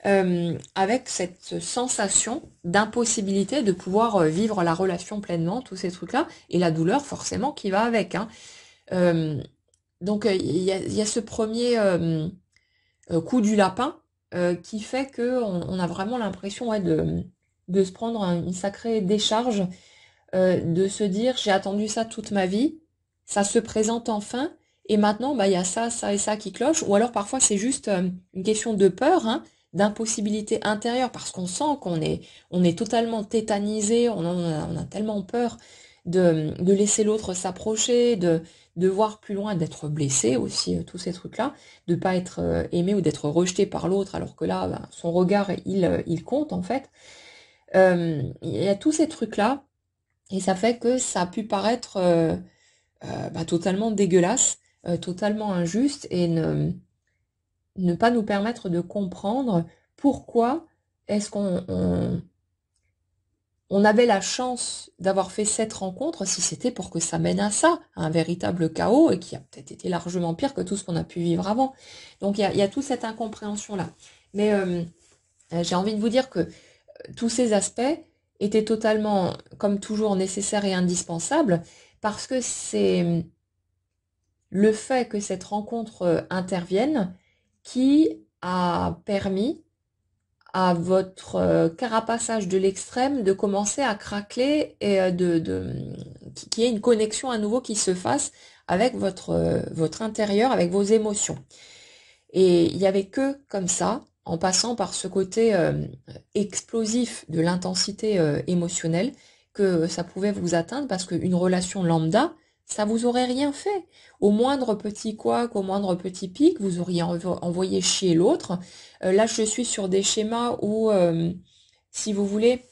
avec cette sensation d'impossibilité de pouvoir vivre la relation pleinement, tous ces trucs-là, et la douleur forcément qui va avec, hein. Euh, donc il y a ce premier coup du lapin qui fait que on a vraiment l'impression, ouais, de se prendre une sacrée décharge, de se dire j'ai attendu ça toute ma vie, ça se présente enfin, et maintenant il y a ça, ça et ça qui cloche. Ou alors parfois c'est juste une question de peur, hein, d'impossibilité intérieure, parce qu'on sent on est totalement tétanisé, on a tellement peur de laisser l'autre s'approcher, de voir plus loin, d'être blessé aussi, tous ces trucs-là, de pas être aimé ou d'être rejeté par l'autre, alors que là, son regard, il compte en fait. Il y a tous ces trucs-là, et ça fait que ça a pu paraître totalement dégueulasse, totalement injuste, et ne pas nous permettre de comprendre pourquoi est-ce on avait la chance d'avoir fait cette rencontre si c'était pour que ça mène à ça, à un véritable chaos, et qui a peut-être été largement pire que tout ce qu'on a pu vivre avant. Donc il y a toute cette incompréhension-là. Mais j'ai envie de vous dire que tous ces aspects étaient totalement, comme toujours, nécessaires et indispensables, parce que c'est le fait que cette rencontre intervienne qui a permis à votre carapaçage de l'extrême de commencer à craquer et qu'il y ait une connexion à nouveau qui se fasse avec votre intérieur, avec vos émotions. Et il n'y avait que comme ça, en passant par ce côté explosif de l'intensité émotionnelle, que ça pouvait vous atteindre, parce qu'une relation lambda, ça vous aurait rien fait. Au moindre petit couac, au moindre petit pic, vous auriez envoyé chier l'autre. Là, je suis sur des schémas où, si vous voulez,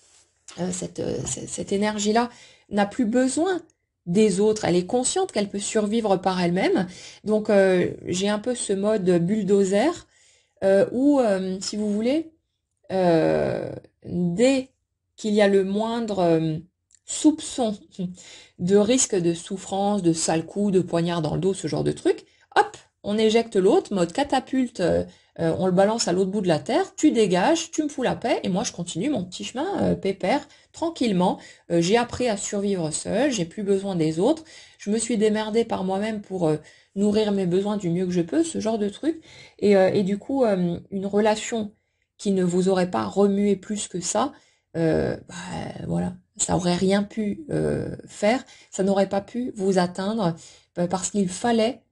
cette énergie-là n'a plus besoin des autres. Elle est consciente qu'elle peut survivre par elle-même. Donc, j'ai un peu ce mode bulldozer où, si vous voulez, dès qu'il y a le moindre soupçon de risque de souffrance, de sale coup, de poignard dans le dos, ce genre de truc, hop, on éjecte l'autre, mode catapulte, on le balance à l'autre bout de la terre, tu dégages, tu me fous la paix, et moi je continue mon petit chemin pépère, tranquillement. J'ai appris à survivre seul, j'ai plus besoin des autres, je me suis démerdée par moi-même pour nourrir mes besoins du mieux que je peux, ce genre de truc. Et du coup, une relation qui ne vous aurait pas remué plus que ça, voilà, ça aurait rien pu faire, ça n'aurait pas pu vous atteindre, parce qu'il fallait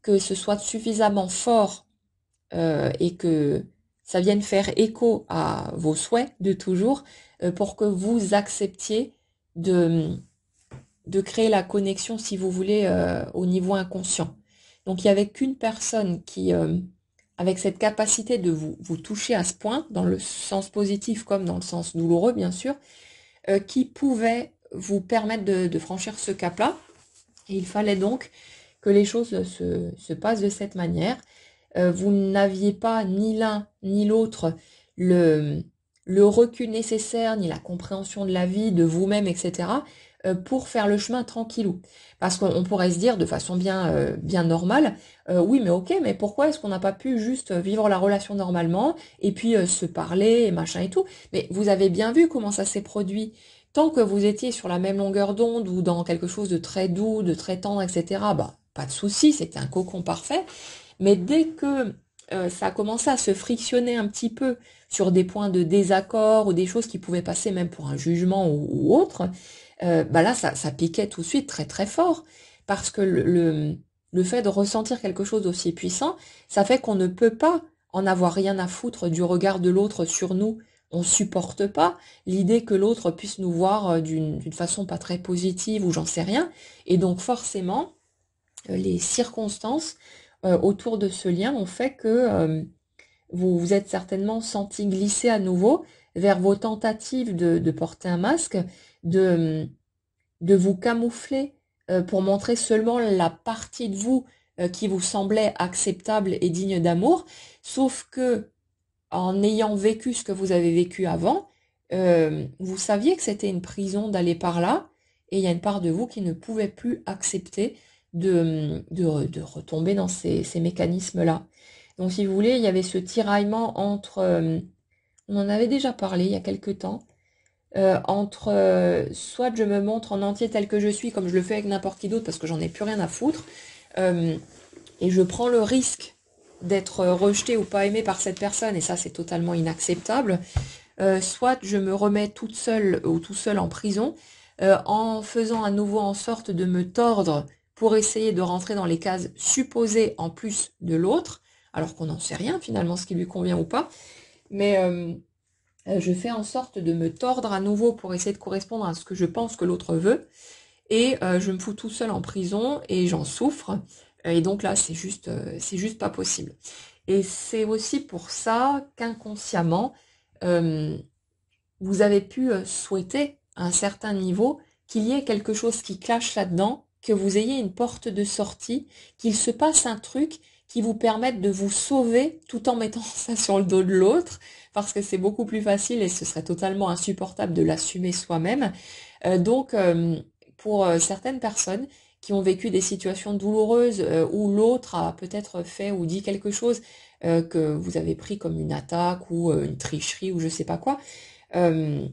que ce soit suffisamment fort et que ça vienne faire écho à vos souhaits de toujours pour que vous acceptiez de, de créer la connexion, si vous voulez, au niveau inconscient. Donc il n'y avait qu'une personne qui, avec cette capacité de vous toucher à ce point, dans le sens positif comme dans le sens douloureux, bien sûr, qui pouvait vous permettre de franchir ce cap-là. Et il fallait donc que les choses se passent de cette manière. Vous n'aviez pas ni l'un ni l'autre le, le recul nécessaire, ni la compréhension de la vie, de vous-même, etc., pour faire le chemin tranquillou. Parce qu'on pourrait se dire de façon bien normale, oui mais ok, mais pourquoi est-ce qu'on n'a pas pu juste vivre la relation normalement, et puis se parler, et machin et tout. Mais vous avez bien vu comment ça s'est produit. Tant que vous étiez sur la même longueur d'onde, ou dans quelque chose de très doux, de très tendre, etc., bah, pas de souci, c'était un cocon parfait. Mais dès que ça a commencé à se frictionner un petit peu sur des points de désaccord, ou des choses qui pouvaient passer même pour un jugement ou autre, bah là, ça piquait tout de suite très très fort. Parce que le fait de ressentir quelque chose d'aussi puissant, ça fait qu'on ne peut pas en avoir rien à foutre du regard de l'autre sur nous. On supporte pas l'idée que l'autre puisse nous voir d'une façon pas très positive, ou j'en sais rien. Et donc forcément, les circonstances autour de ce lien ont fait que vous vous êtes certainement senti glisser à nouveau vers vos tentatives de porter un masque, de, de vous camoufler pour montrer seulement la partie de vous qui vous semblait acceptable et digne d'amour, sauf que en ayant vécu ce que vous avez vécu avant, vous saviez que c'était une prison d'aller par là, et il y a une part de vous qui ne pouvait plus accepter de retomber dans ces mécanismes-là. Donc si vous voulez, il y avait ce tiraillement entre, on en avait déjà parlé il y a quelque temps, entre soit je me montre en entier tel que je suis, comme je le fais avec n'importe qui d'autre, parce que j'en ai plus rien à foutre, euh, et je prends le risque d'être rejetée ou pas aimée par cette personne, et ça c'est totalement inacceptable, soit je me remets toute seule ou tout seul en prison, en faisant à nouveau en sorte de me tordre pour essayer de rentrer dans les cases supposées en plus de l'autre, alors qu'on n'en sait rien finalement ce qui lui convient ou pas, mais je fais en sorte de me tordre à nouveau pour essayer de correspondre à ce que je pense que l'autre veut, et je me fous tout seul en prison et j'en souffre, et donc là c'est juste pas possible. Et c'est aussi pour ça qu'inconsciemment, euh, vous avez pu souhaiter à un certain niveau qu'il y ait quelque chose qui clash là-dedans, que vous ayez une porte de sortie, qu'il se passe un truc qui vous permettent de vous sauver tout en mettant ça sur le dos de l'autre, parce que c'est beaucoup plus facile et ce serait totalement insupportable de l'assumer soi-même. Pour certaines personnes qui ont vécu des situations douloureuses où l'autre a peut-être fait ou dit quelque chose que vous avez pris comme une attaque ou une tricherie ou je sais pas quoi, euh,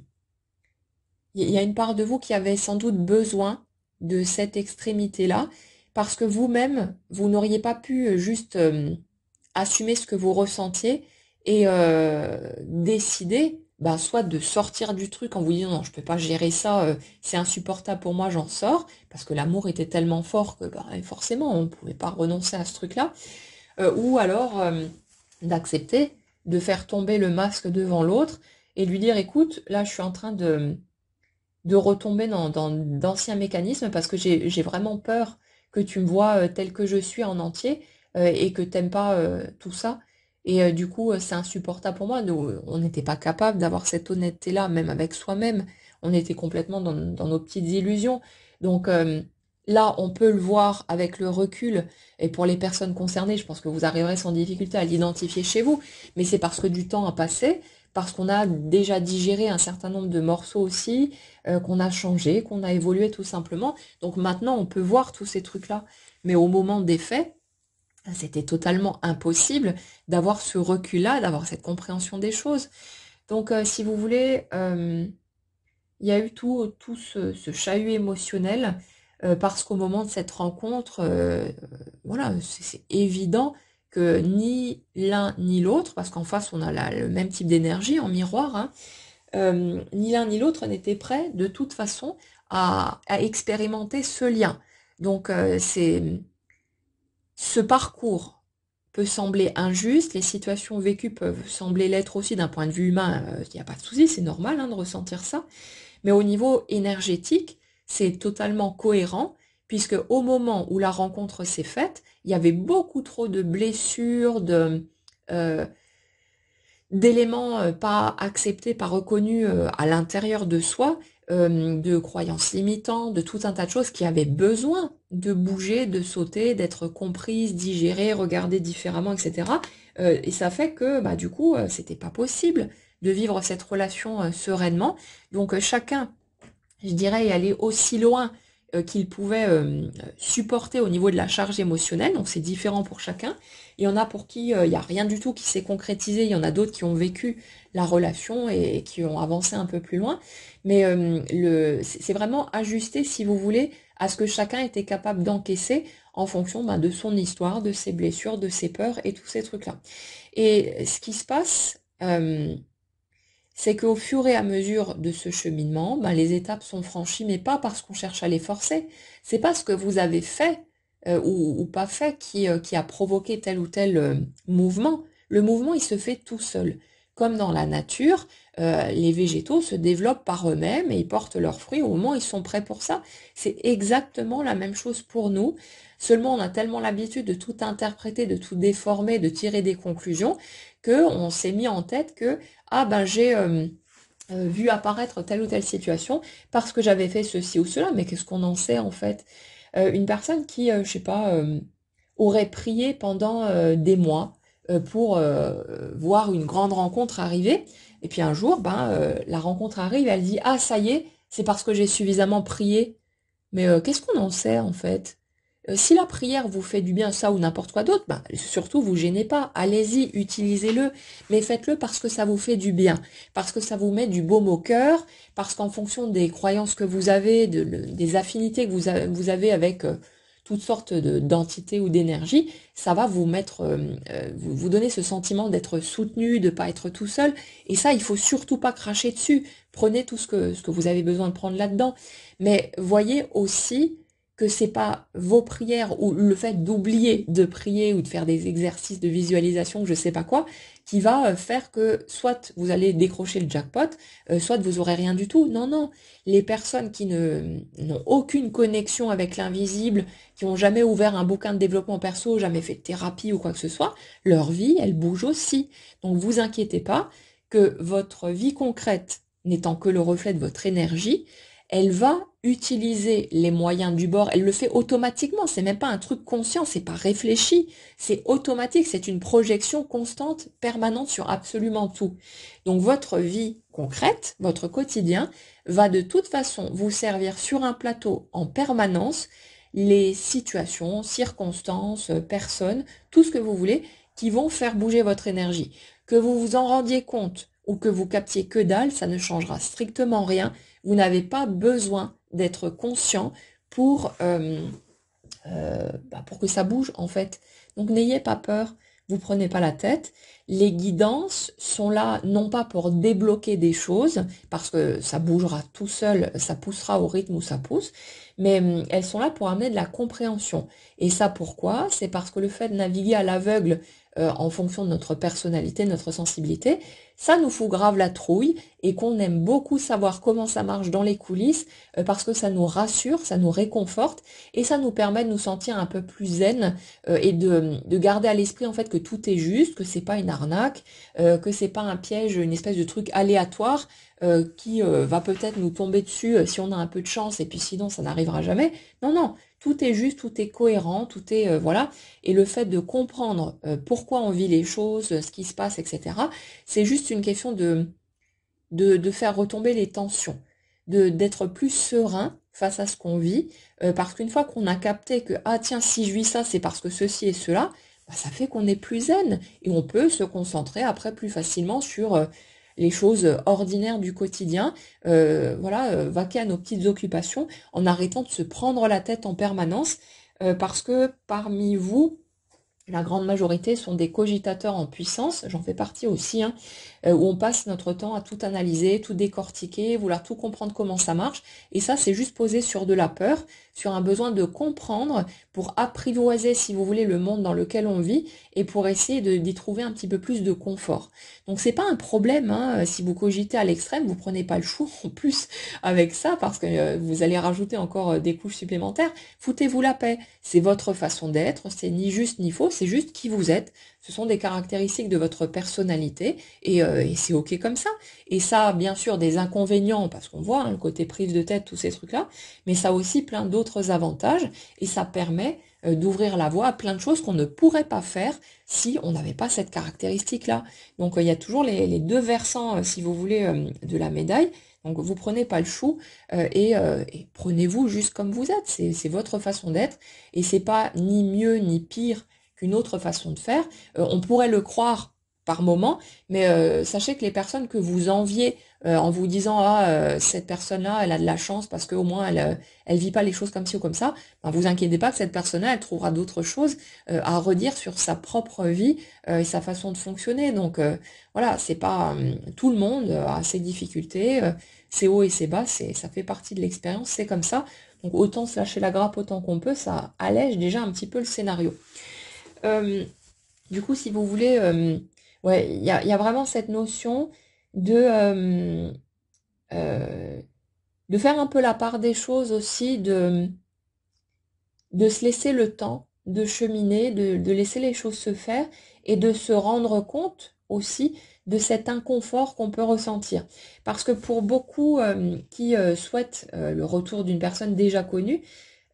il y a une part de vous qui avait sans doute besoin de cette extrémité-là, parce que vous-même, vous n'auriez pas pu juste assumer ce que vous ressentiez et décider, bah, soit de sortir du truc en vous disant non, je peux pas gérer ça, c'est insupportable pour moi, j'en sors, parce que l'amour était tellement fort que bah, forcément on ne pouvait pas renoncer à ce truc-là, ou alors d'accepter de faire tomber le masque devant l'autre et lui dire écoute, là je suis en train de retomber dans d'anciens mécanismes parce que j'ai vraiment peur que tu me vois tel que je suis en entier et que t'aimes pas tout ça. Et du coup, c'est insupportable pour moi. Nous, on n'était pas capable d'avoir cette honnêteté-là, même avec soi-même. On était complètement dans nos petites illusions. Donc là, on peut le voir avec le recul. Et pour les personnes concernées, je pense que vous arriverez sans difficulté à l'identifier chez vous. Mais c'est parce que du temps a passé, parce qu'on a déjà digéré un certain nombre de morceaux aussi, qu'on a changé, qu'on a évolué tout simplement. Donc maintenant, on peut voir tous ces trucs-là. Mais au moment des faits, c'était totalement impossible d'avoir ce recul-là, d'avoir cette compréhension des choses. Donc, si vous voulez, il y a eu tout ce chahut émotionnel parce qu'au moment de cette rencontre, voilà, c'est évident que ni l'un ni l'autre, parce qu'en face on a le même type d'énergie en miroir, hein, ni l'un ni l'autre n'était prêt de toute façon à expérimenter ce lien. Donc ce parcours peut sembler injuste, les situations vécues peuvent sembler l'être aussi d'un point de vue humain, il n'y a pas de souci, c'est normal hein, de ressentir ça, mais au niveau énergétique, c'est totalement cohérent, puisque au moment où la rencontre s'est faite, il y avait beaucoup trop de blessures, euh, d'éléments pas acceptés, pas reconnus à l'intérieur de soi, de croyances limitantes, de tout un tas de choses qui avaient besoin de bouger, de sauter, d'être comprises, digérées, regardées différemment, etc. Et ça fait que bah, du coup, c'était pas possible de vivre cette relation sereinement. Donc chacun, je dirais, est allé aussi loin qu'il pouvait supporter au niveau de la charge émotionnelle, donc c'est différent pour chacun. Il y en a pour qui il n'y a rien du tout qui s'est concrétisé, il y en a d'autres qui ont vécu la relation et qui ont avancé un peu plus loin. Mais c'est vraiment ajusté, si vous voulez, à ce que chacun était capable d'encaisser en fonction ben, de son histoire, de ses blessures, de ses peurs et tous ces trucs-là. Et ce qui se passe, c'est qu'au fur et à mesure de ce cheminement, ben, les étapes sont franchies, mais pas parce qu'on cherche à les forcer. C'est pas ce que vous avez fait ou pas fait qui a provoqué tel ou tel mouvement. Le mouvement, il se fait tout seul. Comme dans la nature, les végétaux se développent par eux-mêmes et ils portent leurs fruits au moment où ils sont prêts pour ça. C'est exactement la même chose pour nous. Seulement, on a tellement l'habitude de tout interpréter, de tout déformer, de tirer des conclusions, que on s'est mis en tête que ah ben j'ai vu apparaître telle ou telle situation parce que j'avais fait ceci ou cela, mais qu'est-ce qu'on en sait en fait? Une personne qui, je sais pas, aurait prié pendant des mois pour voir une grande rencontre arriver, et puis un jour, ben la rencontre arrive, elle dit ah ça y est, c'est parce que j'ai suffisamment prié. Mais qu'est-ce qu'on en sait en fait? Si la prière vous fait du bien, ça ou n'importe quoi d'autre, ben, surtout vous gênez pas, allez-y, utilisez-le, mais faites-le parce que ça vous fait du bien, parce que ça vous met du baume au cœur, parce qu'en fonction des croyances que vous avez, des affinités que vous avez avec toutes sortes d'entités ou d'énergie, ça va vous mettre, vous donner ce sentiment d'être soutenu, de pas être tout seul, et ça, il faut surtout pas cracher dessus. Prenez tout ce que vous avez besoin de prendre là-dedans, mais voyez aussi que c'est pas vos prières ou le fait d'oublier de prier ou de faire des exercices de visualisation, je sais pas quoi, qui va faire que soit vous allez décrocher le jackpot, soit vous aurez rien du tout. Non, non. Les personnes qui n'ont aucune connexion avec l'invisible, qui ont jamais ouvert un bouquin de développement perso, jamais fait de thérapie ou quoi que ce soit, leur vie, elle bouge aussi. Donc vous inquiétez pas que votre vie concrète n'étant que le reflet de votre énergie, elle va utiliser les moyens du bord. Elle le fait automatiquement. C'est même pas un truc conscient, c'est pas réfléchi. C'est automatique. C'est une projection constante, permanente sur absolument tout. Donc votre vie concrète, votre quotidien, va de toute façon vous servir sur un plateau en permanence les situations, circonstances, personnes, tout ce que vous voulez, qui vont faire bouger votre énergie. Que vous vous en rendiez compte ou que vous captiez que dalle, ça ne changera strictement rien. Vous n'avez pas besoin d'être conscient pour que ça bouge en fait. Donc n'ayez pas peur, vous prenez pas la tête. Les guidances sont là non pas pour débloquer des choses, parce que ça bougera tout seul, ça poussera au rythme où ça pousse, mais elles sont là pour amener de la compréhension. Et ça pourquoi? C'est parce que le fait de naviguer à l'aveugle en fonction de notre personnalité, de notre sensibilité, ça nous fout grave la trouille et qu'on aime beaucoup savoir comment ça marche dans les coulisses parce que ça nous rassure, ça nous réconforte et ça nous permet de nous sentir un peu plus zen et de garder à l'esprit en fait que tout est juste, que c'est pas une arnaque, que c'est pas un piège, une espèce de truc aléatoire qui va peut-être nous tomber dessus si on a un peu de chance et puis sinon ça n'arrivera jamais. Non, non, tout est juste, tout est cohérent, tout est voilà. Et le fait de comprendre pourquoi on vit les choses, ce qui se passe, etc., c'est juste une question de faire retomber les tensions, d'être plus serein face à ce qu'on vit, parce qu'une fois qu'on a capté que ah tiens si je vis ça c'est parce que ceci et cela, bah, ça fait qu'on est plus zen et on peut se concentrer après plus facilement sur les choses ordinaires du quotidien, vaquer à nos petites occupations en arrêtant de se prendre la tête en permanence, parce que parmi vous, la grande majorité sont des cogitateurs en puissance, j'en fais partie aussi, hein, où on passe notre temps à tout analyser, tout décortiquer, vouloir tout comprendre comment ça marche. Et ça, c'est juste posé sur de la peur, sur un besoin de comprendre pour apprivoiser, si vous voulez, le monde dans lequel on vit et pour essayer d'y trouver un petit peu plus de confort. Donc c'est pas un problème, hein, si vous cogitez à l'extrême, vous prenez pas le chou en plus avec ça parce que vous allez rajouter encore des couches supplémentaires. Foutez-vous la paix. C'est votre façon d'être, c'est ni juste ni faux, c'est juste qui vous êtes. Ce sont des caractéristiques de votre personnalité et c'est ok comme ça. Et ça a bien sûr des inconvénients parce qu'on voit hein, le côté prise de tête, tous ces trucs-là, mais ça a aussi plein d'autres avantages et ça permet d'ouvrir la voie à plein de choses qu'on ne pourrait pas faire si on n'avait pas cette caractéristique-là. Donc il y a toujours les deux versants, si vous voulez, de la médaille. Donc vous prenez pas le chou et prenez-vous juste comme vous êtes. C'est votre façon d'être et c'est pas ni mieux ni pire qu'une autre façon de faire. On pourrait le croire par moment, mais sachez que les personnes que vous enviez en vous disant cette personne-là elle a de la chance parce qu'au moins elle vit pas les choses comme ci ou comme ça, ben, vous inquiétez pas que cette personne-là elle trouvera d'autres choses à redire sur sa propre vie et sa façon de fonctionner. Donc voilà, c'est pas tout le monde a ses difficultés, ses hauts et ses bas, ça fait partie de l'expérience, c'est comme ça. Donc autant se lâcher la grappe autant qu'on peut, ça allège déjà un petit peu le scénario. Du coup, si vous voulez, ouais, il y a vraiment cette notion de, de faire un peu la part des choses aussi, de se laisser le temps de cheminer, de laisser les choses se faire et de se rendre compte aussi de cet inconfort qu'on peut ressentir. Parce que pour beaucoup qui souhaitent le retour d'une personne déjà connue,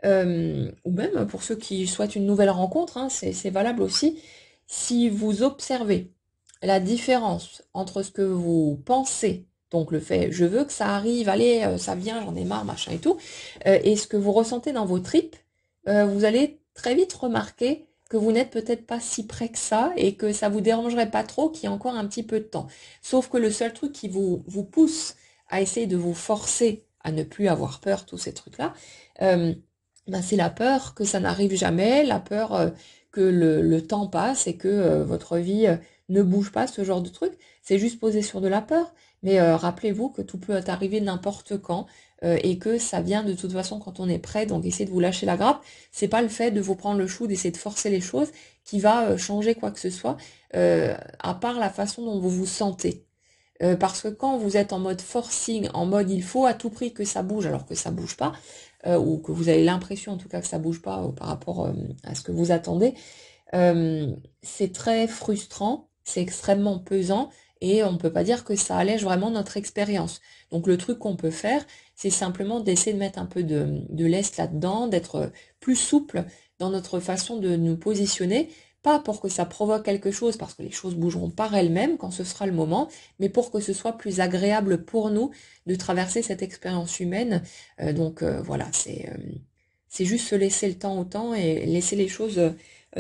ou même pour ceux qui souhaitent une nouvelle rencontre, hein, c'est valable aussi, si vous observez la différence entre ce que vous pensez, donc le fait je veux que ça arrive, allez, ça vient, j'en ai marre, machin et tout, et ce que vous ressentez dans vos tripes, vous allez très vite remarquer que vous n'êtes peut-être pas si près que ça et que ça vous dérangerait pas trop qu'il y ait encore un petit peu de temps. Sauf que le seul truc qui vous pousse à essayer de vous forcer à ne plus avoir peur, tous ces trucs-là, ben c'est la peur que ça n'arrive jamais, la peur que le temps passe et que votre vie ne bouge pas, ce genre de truc. C'est juste posé sur de la peur. Mais rappelez-vous que tout peut arriver n'importe quand et que ça vient de toute façon quand on est prêt. Donc essayez de vous lâcher la grappe. C'est pas le fait de vous prendre le chou, d'essayer de forcer les choses qui va changer quoi que ce soit, à part la façon dont vous vous sentez. Parce que quand vous êtes en mode forcing, en mode il faut à tout prix que ça bouge alors que ça bouge pas, ou que vous avez l'impression en tout cas que ça bouge pas par rapport à ce que vous attendez, c'est très frustrant, c'est extrêmement pesant et on ne peut pas dire que ça allège vraiment notre expérience. Donc le truc qu'on peut faire, c'est simplement d'essayer de mettre un peu de lest là-dedans, d'être plus souple dans notre façon de nous positionner, pas pour que ça provoque quelque chose, parce que les choses bougeront par elles-mêmes quand ce sera le moment, mais pour que ce soit plus agréable pour nous de traverser cette expérience humaine. Voilà, c'est juste se laisser le temps au temps et laisser les choses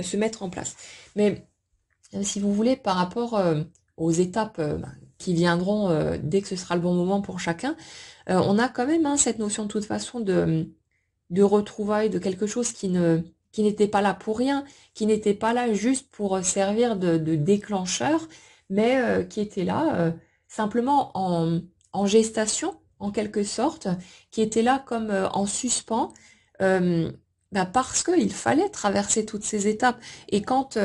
se mettre en place. Mais si vous voulez, par rapport aux étapes qui viendront dès que ce sera le bon moment pour chacun, on a quand même cette notion de toute façon de retrouvailles, de quelque chose qui n'était pas là pour rien, qui n'était pas là juste pour servir de déclencheur, mais qui était là simplement en gestation, en quelque sorte, qui était là comme en suspens, euh, parce qu'il fallait traverser toutes ces étapes. Et quand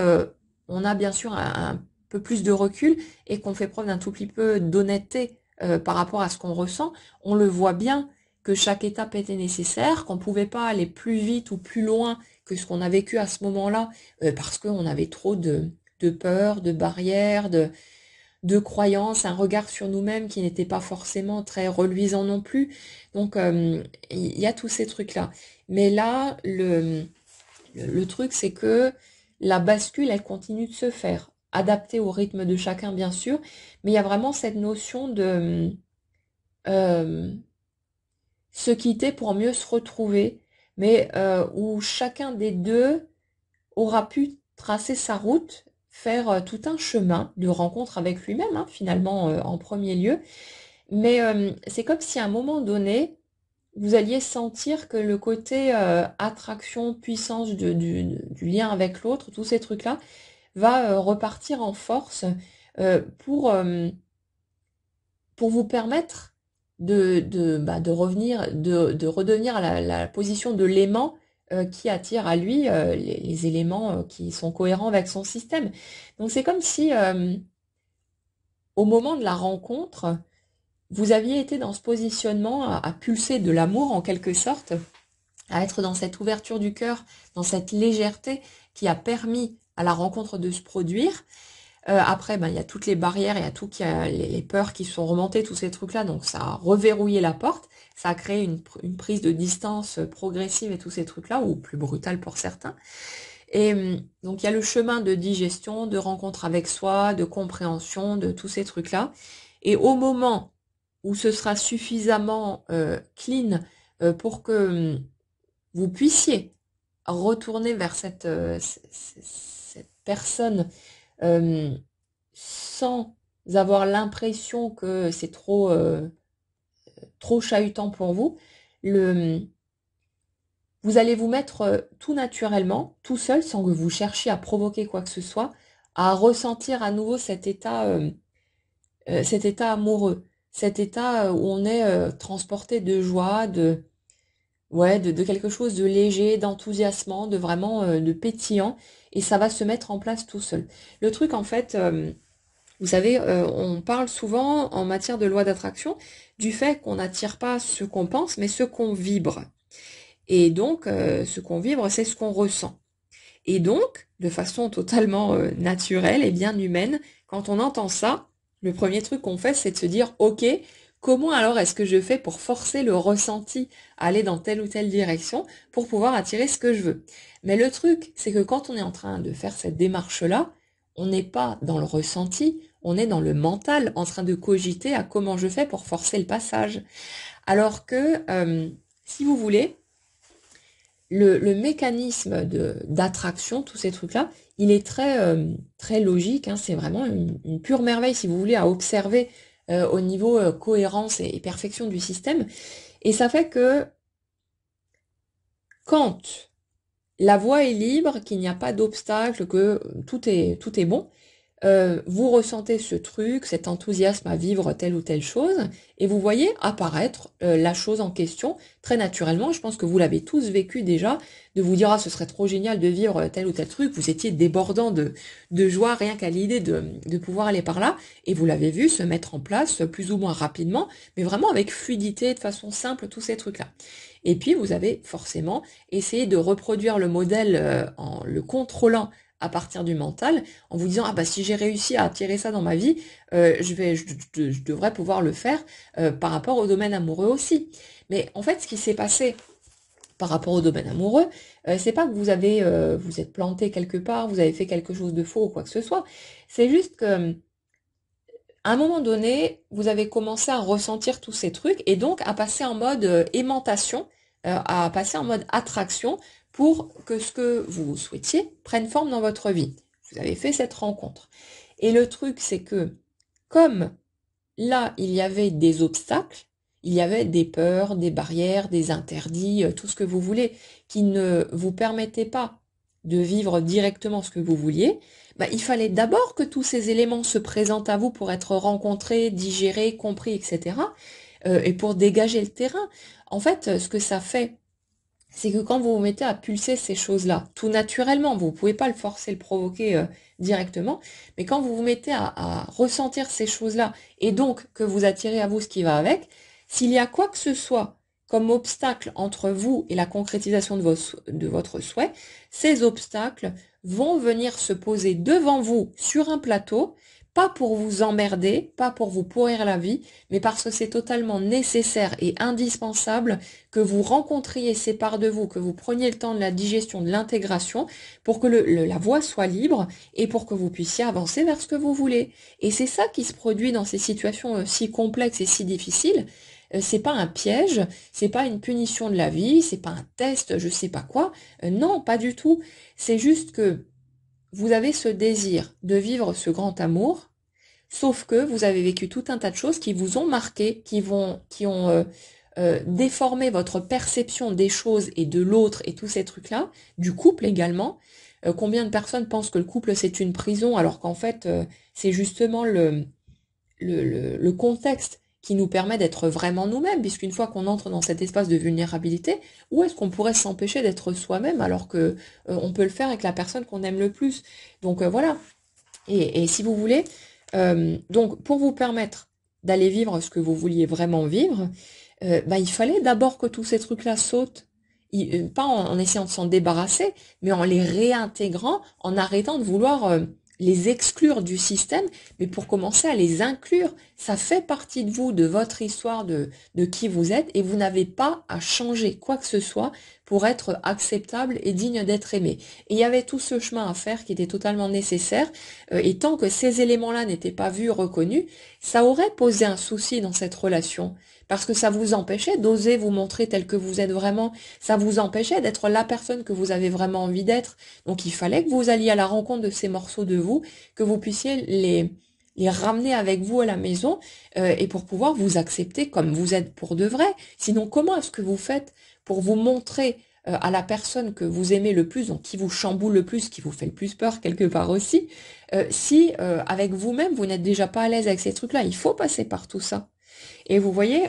on a bien sûr un peu plus de recul et qu'on fait preuve d'un tout petit peu d'honnêteté par rapport à ce qu'on ressent, on le voit bien que chaque étape était nécessaire, qu'on ne pouvait pas aller plus vite ou plus loin que ce qu'on a vécu à ce moment-là, parce qu'on avait trop de peur, de barrières, de croyances, un regard sur nous-mêmes qui n'était pas forcément très reluisant non plus. Donc il y a tous ces trucs-là. Mais là, le truc, c'est que la bascule, elle continue de se faire, adaptée au rythme de chacun, bien sûr, mais il y a vraiment cette notion de euh, se quitter pour mieux se retrouver, mais où chacun des deux aura pu tracer sa route, faire tout un chemin de rencontre avec lui-même, hein, finalement, en premier lieu. Mais c'est comme si à un moment donné, vous alliez sentir que le côté attraction, puissance du lien avec l'autre, tous ces trucs-là, va repartir en force euh, pour, euh, pour vous permettre de revenir, de redevenir à la position de l'aimant qui attire à lui les éléments qui sont cohérents avec son système. Donc c'est comme si au moment de la rencontre, vous aviez été dans ce positionnement à pulser de l'amour en quelque sorte, à être dans cette ouverture du cœur, dans cette légèreté qui a permis à la rencontre de se produire. Après, il y a toutes les barrières, il y a tout qui a les peurs qui sont remontées, tous ces trucs-là, donc ça a reverrouillé la porte, ça a créé une prise de distance progressive et tous ces trucs-là, ou plus brutale pour certains. Et donc il y a le chemin de digestion, de rencontre avec soi, de compréhension, de tous ces trucs-là. Et au moment où ce sera suffisamment clean pour que vous puissiez retourner vers cette personne euh, sans avoir l'impression que c'est trop chahutant pour vous, vous allez vous mettre tout naturellement, tout seul, sans que vous cherchiez à provoquer quoi que ce soit, à ressentir à nouveau cet état amoureux, cet état où on est transporté de joie, de quelque chose de léger, d'enthousiasmant, de vraiment de pétillant, et ça va se mettre en place tout seul. Le truc, en fait, vous savez, on parle souvent en matière de loi d'attraction du fait qu'on n'attire pas ce qu'on pense, mais ce qu'on vibre. Et donc, ce qu'on vibre, c'est ce qu'on ressent. Et donc, de façon totalement naturelle et bien humaine, quand on entend ça, le premier truc qu'on fait, c'est de se dire, OK, comment alors est-ce que je fais pour forcer le ressenti à aller dans telle ou telle direction pour pouvoir attirer ce que je veux? Mais le truc, c'est que quand on est en train de faire cette démarche-là, on n'est pas dans le ressenti, on est dans le mental, en train de cogiter à comment je fais pour forcer le passage. Alors que, si vous voulez, le mécanisme d'attraction, tous ces trucs-là, il est très logique, hein, c'est vraiment une pure merveille, si vous voulez, à observer au niveau cohérence et perfection du système. Et ça fait que quand la voie est libre, qu'il n'y a pas d'obstacle, que tout est bon, vous ressentez ce truc, cet enthousiasme à vivre telle ou telle chose, et vous voyez apparaître la chose en question très naturellement. Je pense que vous l'avez tous vécu déjà, de vous dire ah ce serait trop génial de vivre tel ou tel truc. Vous étiez débordant de joie rien qu'à l'idée de pouvoir aller par là, et vous l'avez vu se mettre en place plus ou moins rapidement, mais vraiment avec fluidité, de façon simple, tous ces trucs-là. Et puis vous avez forcément essayé de reproduire le modèle en le contrôlant à partir du mental, en vous disant, ah bah si j'ai réussi à attirer ça dans ma vie, je devrais pouvoir le faire par rapport au domaine amoureux aussi. Mais en fait, ce qui s'est passé par rapport au domaine amoureux, c'est pas que vous êtes planté quelque part, vous avez fait quelque chose de faux ou quoi que ce soit. C'est juste que à un moment donné, vous avez commencé à ressentir tous ces trucs et donc à passer en mode aimantation, à passer en mode attraction pour que ce que vous souhaitiez prenne forme dans votre vie. Vous avez fait cette rencontre. Et le truc, c'est que comme là, il y avait des obstacles, il y avait des peurs, des barrières, des interdits, tout ce que vous voulez, qui ne vous permettaient pas de vivre directement ce que vous vouliez, bah, il fallait d'abord que tous ces éléments se présentent à vous pour être rencontrés, digérés, compris, etc. Et pour dégager le terrain. En fait, ce que ça fait, c'est que quand vous vous mettez à pulser ces choses-là, tout naturellement, vous ne pouvez pas le forcer, le provoquer directement, mais quand vous vous mettez à ressentir ces choses-là, et donc que vous attirez à vous ce qui va avec, s'il y a quoi que ce soit comme obstacle entre vous et la concrétisation de votre souhait, ces obstacles vont venir se poser devant vous sur un plateau, pas pour vous emmerder, pas pour vous pourrir la vie, mais parce que c'est totalement nécessaire et indispensable que vous rencontriez ces parts de vous, que vous preniez le temps de la digestion, de l'intégration, pour que la voie soit libre et pour que vous puissiez avancer vers ce que vous voulez. Et c'est ça qui se produit dans ces situations si complexes et si difficiles. C'est pas un piège, c'est pas une punition de la vie, c'est pas un test, je sais pas quoi. Non, pas du tout. C'est juste que vous avez ce désir de vivre ce grand amour, sauf que vous avez vécu tout un tas de choses qui vous ont marqué, qui ont déformé votre perception des choses et de l'autre et tous ces trucs-là, du couple également. Combien de personnes pensent que le couple c'est une prison alors qu'en fait c'est justement le contexte qui nous permet d'être vraiment nous-mêmes, puisqu'une fois qu'on entre dans cet espace de vulnérabilité, où est-ce qu'on pourrait s'empêcher d'être soi-même alors que on peut le faire avec la personne qu'on aime le plus. Donc voilà. Et si vous voulez, donc pour vous permettre d'aller vivre ce que vous vouliez vraiment vivre, bah, il fallait d'abord que tous ces trucs-là sautent. Pas en essayant de s'en débarrasser, mais en les réintégrant, en arrêtant de vouloir les exclure du système, mais pour commencer à les inclure. Ça fait partie de vous, de votre histoire, de qui vous êtes, et vous n'avez pas à changer quoi que ce soit pour être acceptable et digne d'être aimé. Et il y avait tout ce chemin à faire qui était totalement nécessaire, et tant que ces éléments-là n'étaient pas vus, reconnus, ça aurait posé un souci dans cette relation. Parce que ça vous empêchait d'oser vous montrer tel que vous êtes vraiment, ça vous empêchait d'être la personne que vous avez vraiment envie d'être. Donc il fallait que vous alliez à la rencontre de ces morceaux de vous, que vous puissiez les ramener avec vous à la maison et pour pouvoir vous accepter comme vous êtes pour de vrai. Sinon, comment est-ce que vous faites pour vous montrer à la personne que vous aimez le plus, donc qui vous chamboule le plus, qui vous fait le plus peur quelque part aussi, si avec vous-même, vous n'êtes déjà pas à l'aise avec ces trucs-là? Il faut passer par tout ça. Et vous voyez,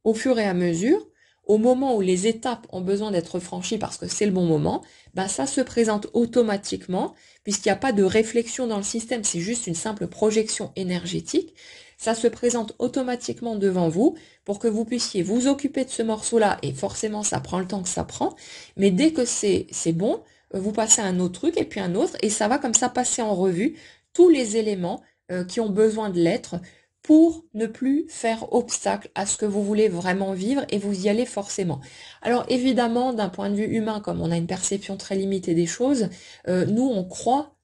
au fur et à mesure, au moment où les étapes ont besoin d'être franchies parce que c'est le bon moment, ben ça se présente automatiquement, puisqu'il n'y a pas de réflexion dans le système, c'est juste une simple projection énergétique. Ça se présente automatiquement devant vous pour que vous puissiez vous occuper de ce morceau-là, et forcément ça prend le temps que ça prend, mais dès que c'est bon, vous passez à un autre truc, et puis un autre, et ça va comme ça passer en revue tous les éléments qui ont besoin de l'être pour ne plus faire obstacle à ce que vous voulez vraiment vivre, et vous y allez forcément. Alors évidemment, d'un point de vue humain, comme on a une perception très limitée des choses, nous on croit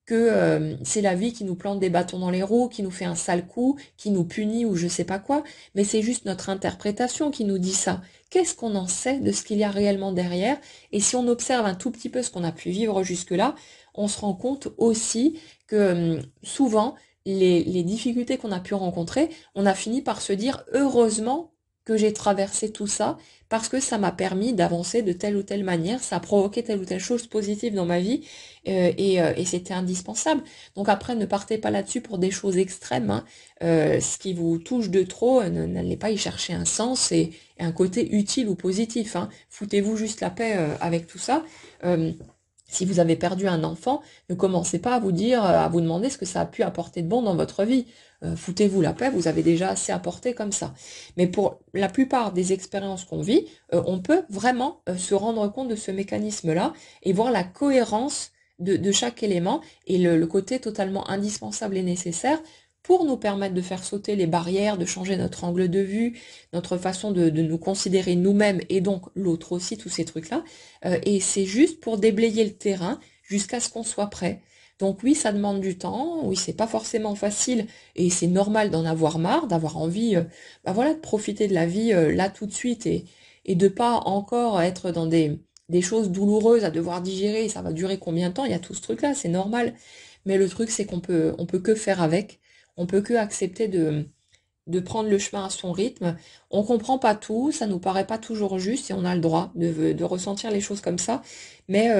que c'est la vie qui nous plante des bâtons dans les roues, qui nous fait un sale coup, qui nous punit ou je sais pas quoi, mais c'est juste notre interprétation qui nous dit ça. Qu'est-ce qu'on en sait de ce qu'il y a réellement derrière? Et si on observe un tout petit peu ce qu'on a pu vivre jusque-là, on se rend compte aussi que souvent, les difficultés qu'on a pu rencontrer, on a fini par se dire heureusement que j'ai traversé tout ça parce que ça m'a permis d'avancer de telle ou telle manière, ça a provoqué telle ou telle chose positive dans ma vie et c'était indispensable. Donc après, ne partez pas là-dessus pour des choses extrêmes, hein. Ce qui vous touche de trop, n'allez pas y chercher un sens et un côté utile ou positif, hein. Foutez-vous juste la paix avec tout ça. Si vous avez perdu un enfant, ne commencez pas à vous dire, à vous demander ce que ça a pu apporter de bon dans votre vie. Foutez-vous la paix, vous avez déjà assez apporté comme ça. Mais pour la plupart des expériences qu'on vit, on peut vraiment se rendre compte de ce mécanisme-là et voir la cohérence de chaque élément et le côté totalement indispensable et nécessaire pour nous permettre de faire sauter les barrières, de changer notre angle de vue, notre façon de nous considérer nous-mêmes et donc l'autre aussi, tous ces trucs-là. Et c'est juste pour déblayer le terrain jusqu'à ce qu'on soit prêt. Donc oui, ça demande du temps, oui, c'est pas forcément facile et c'est normal d'en avoir marre, d'avoir envie voilà, de profiter de la vie là tout de suite et de pas encore être dans des choses douloureuses à devoir digérer, ça va durer combien de temps, il y a tout ce truc-là, c'est normal. Mais le truc, c'est on peut que faire avec, on peut que accepter de prendre le chemin à son rythme. On comprend pas tout, ça nous paraît pas toujours juste et on a le droit de ressentir les choses comme ça. Mais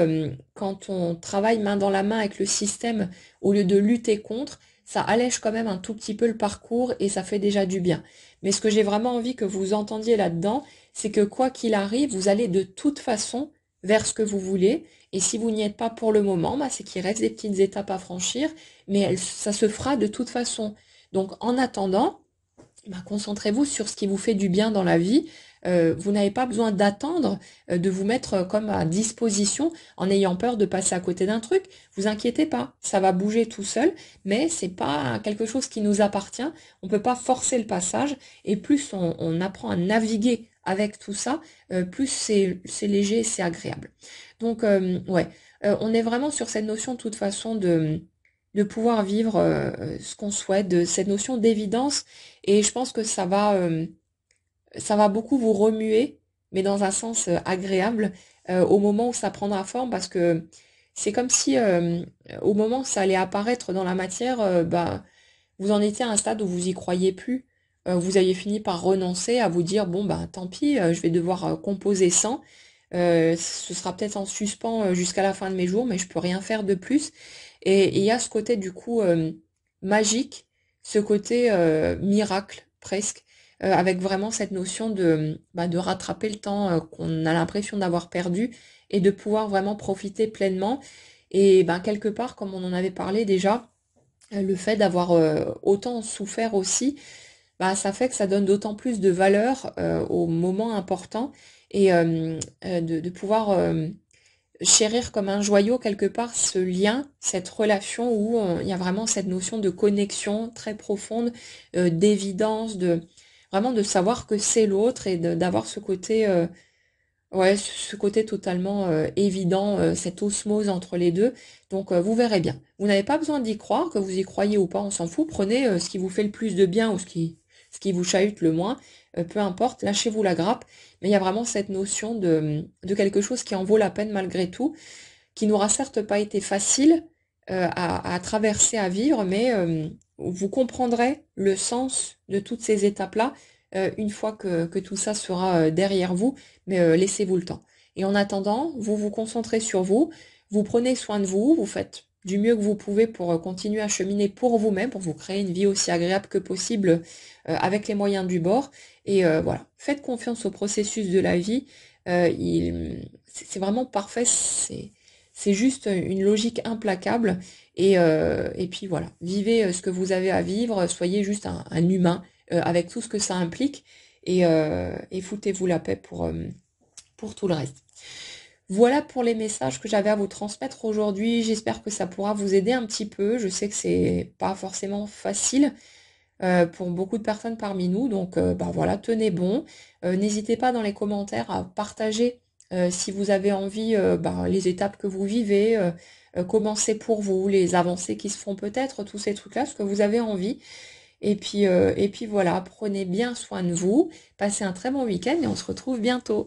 quand on travaille main dans la main avec le système, au lieu de lutter contre, ça allège quand même un tout petit peu le parcours et ça fait déjà du bien. Mais ce que j'ai vraiment envie que vous entendiez là-dedans, c'est que quoi qu'il arrive, vous allez de toute façon vers ce que vous voulez. Et si vous n'y êtes pas pour le moment, bah, c'est qu'il reste des petites étapes à franchir, mais ça se fera de toute façon. Donc en attendant, bah, concentrez-vous sur ce qui vous fait du bien dans la vie. Vous n'avez pas besoin d'attendre, de vous mettre comme à disposition en ayant peur de passer à côté d'un truc. Vous inquiétez pas, ça va bouger tout seul, mais c'est pas quelque chose qui nous appartient. On peut pas forcer le passage et plus on apprend à naviguer avec tout ça, plus c'est léger, c'est agréable. Donc ouais, on est vraiment sur cette notion de toute façon de pouvoir vivre ce qu'on souhaite, de cette notion d'évidence. Et je pense que ça va beaucoup vous remuer, mais dans un sens agréable, au moment où ça prendra forme, parce que c'est comme si au moment où ça allait apparaître dans la matière, bah, vous en étiez à un stade où vous y croyez plus. Vous aviez fini par renoncer à vous dire, bon, bah tant pis, je vais devoir composer sans. Ce sera peut-être en suspens jusqu'à la fin de mes jours, mais je peux rien faire de plus. Et il y a ce côté du coup magique, ce côté miracle presque, avec vraiment cette notion de rattraper le temps qu'on a l'impression d'avoir perdu et de pouvoir vraiment profiter pleinement. Et ben, quelque part, comme on en avait parlé déjà, le fait d'avoir autant souffert aussi, bah, ça fait que ça donne d'autant plus de valeur aux moments importants et de pouvoir chérir comme un joyau quelque part ce lien, cette relation où il y a vraiment cette notion de connexion très profonde, d'évidence, de vraiment de savoir que c'est l'autre et d'avoir ce côté ouais, ce côté totalement évident, cette osmose entre les deux. Donc vous verrez bien. Vous n'avez pas besoin d'y croire, que vous y croyez ou pas, on s'en fout. Prenez ce qui vous fait le plus de bien ou ce qui vous chahute le moins. Peu importe, lâchez-vous la grappe. Mais il y a vraiment cette notion de quelque chose qui en vaut la peine malgré tout, qui n'aura certes pas été facile à traverser, à vivre, mais vous comprendrez le sens de toutes ces étapes-là une fois que tout ça sera derrière vous, mais laissez-vous le temps. Et en attendant, vous vous concentrez sur vous, vous prenez soin de vous, vous faites du mieux que vous pouvez pour continuer à cheminer pour vous-même, pour vous créer une vie aussi agréable que possible avec les moyens du bord. Et voilà, faites confiance au processus de la vie. C'est vraiment parfait, c'est juste une logique implacable. Et puis voilà, vivez ce que vous avez à vivre, soyez juste un humain avec tout ce que ça implique et foutez-vous la paix pour tout le reste. Voilà pour les messages que j'avais à vous transmettre aujourd'hui. J'espère que ça pourra vous aider un petit peu. Je sais que c'est pas forcément facile pour beaucoup de personnes parmi nous. Donc bah voilà, tenez bon. N'hésitez pas dans les commentaires à partager si vous avez envie bah, les étapes que vous vivez, comment c'est pour vous, les avancées qui se font peut-être, tous ces trucs-là, ce que vous avez envie. Et puis voilà, prenez bien soin de vous, passez un très bon week-end et on se retrouve bientôt.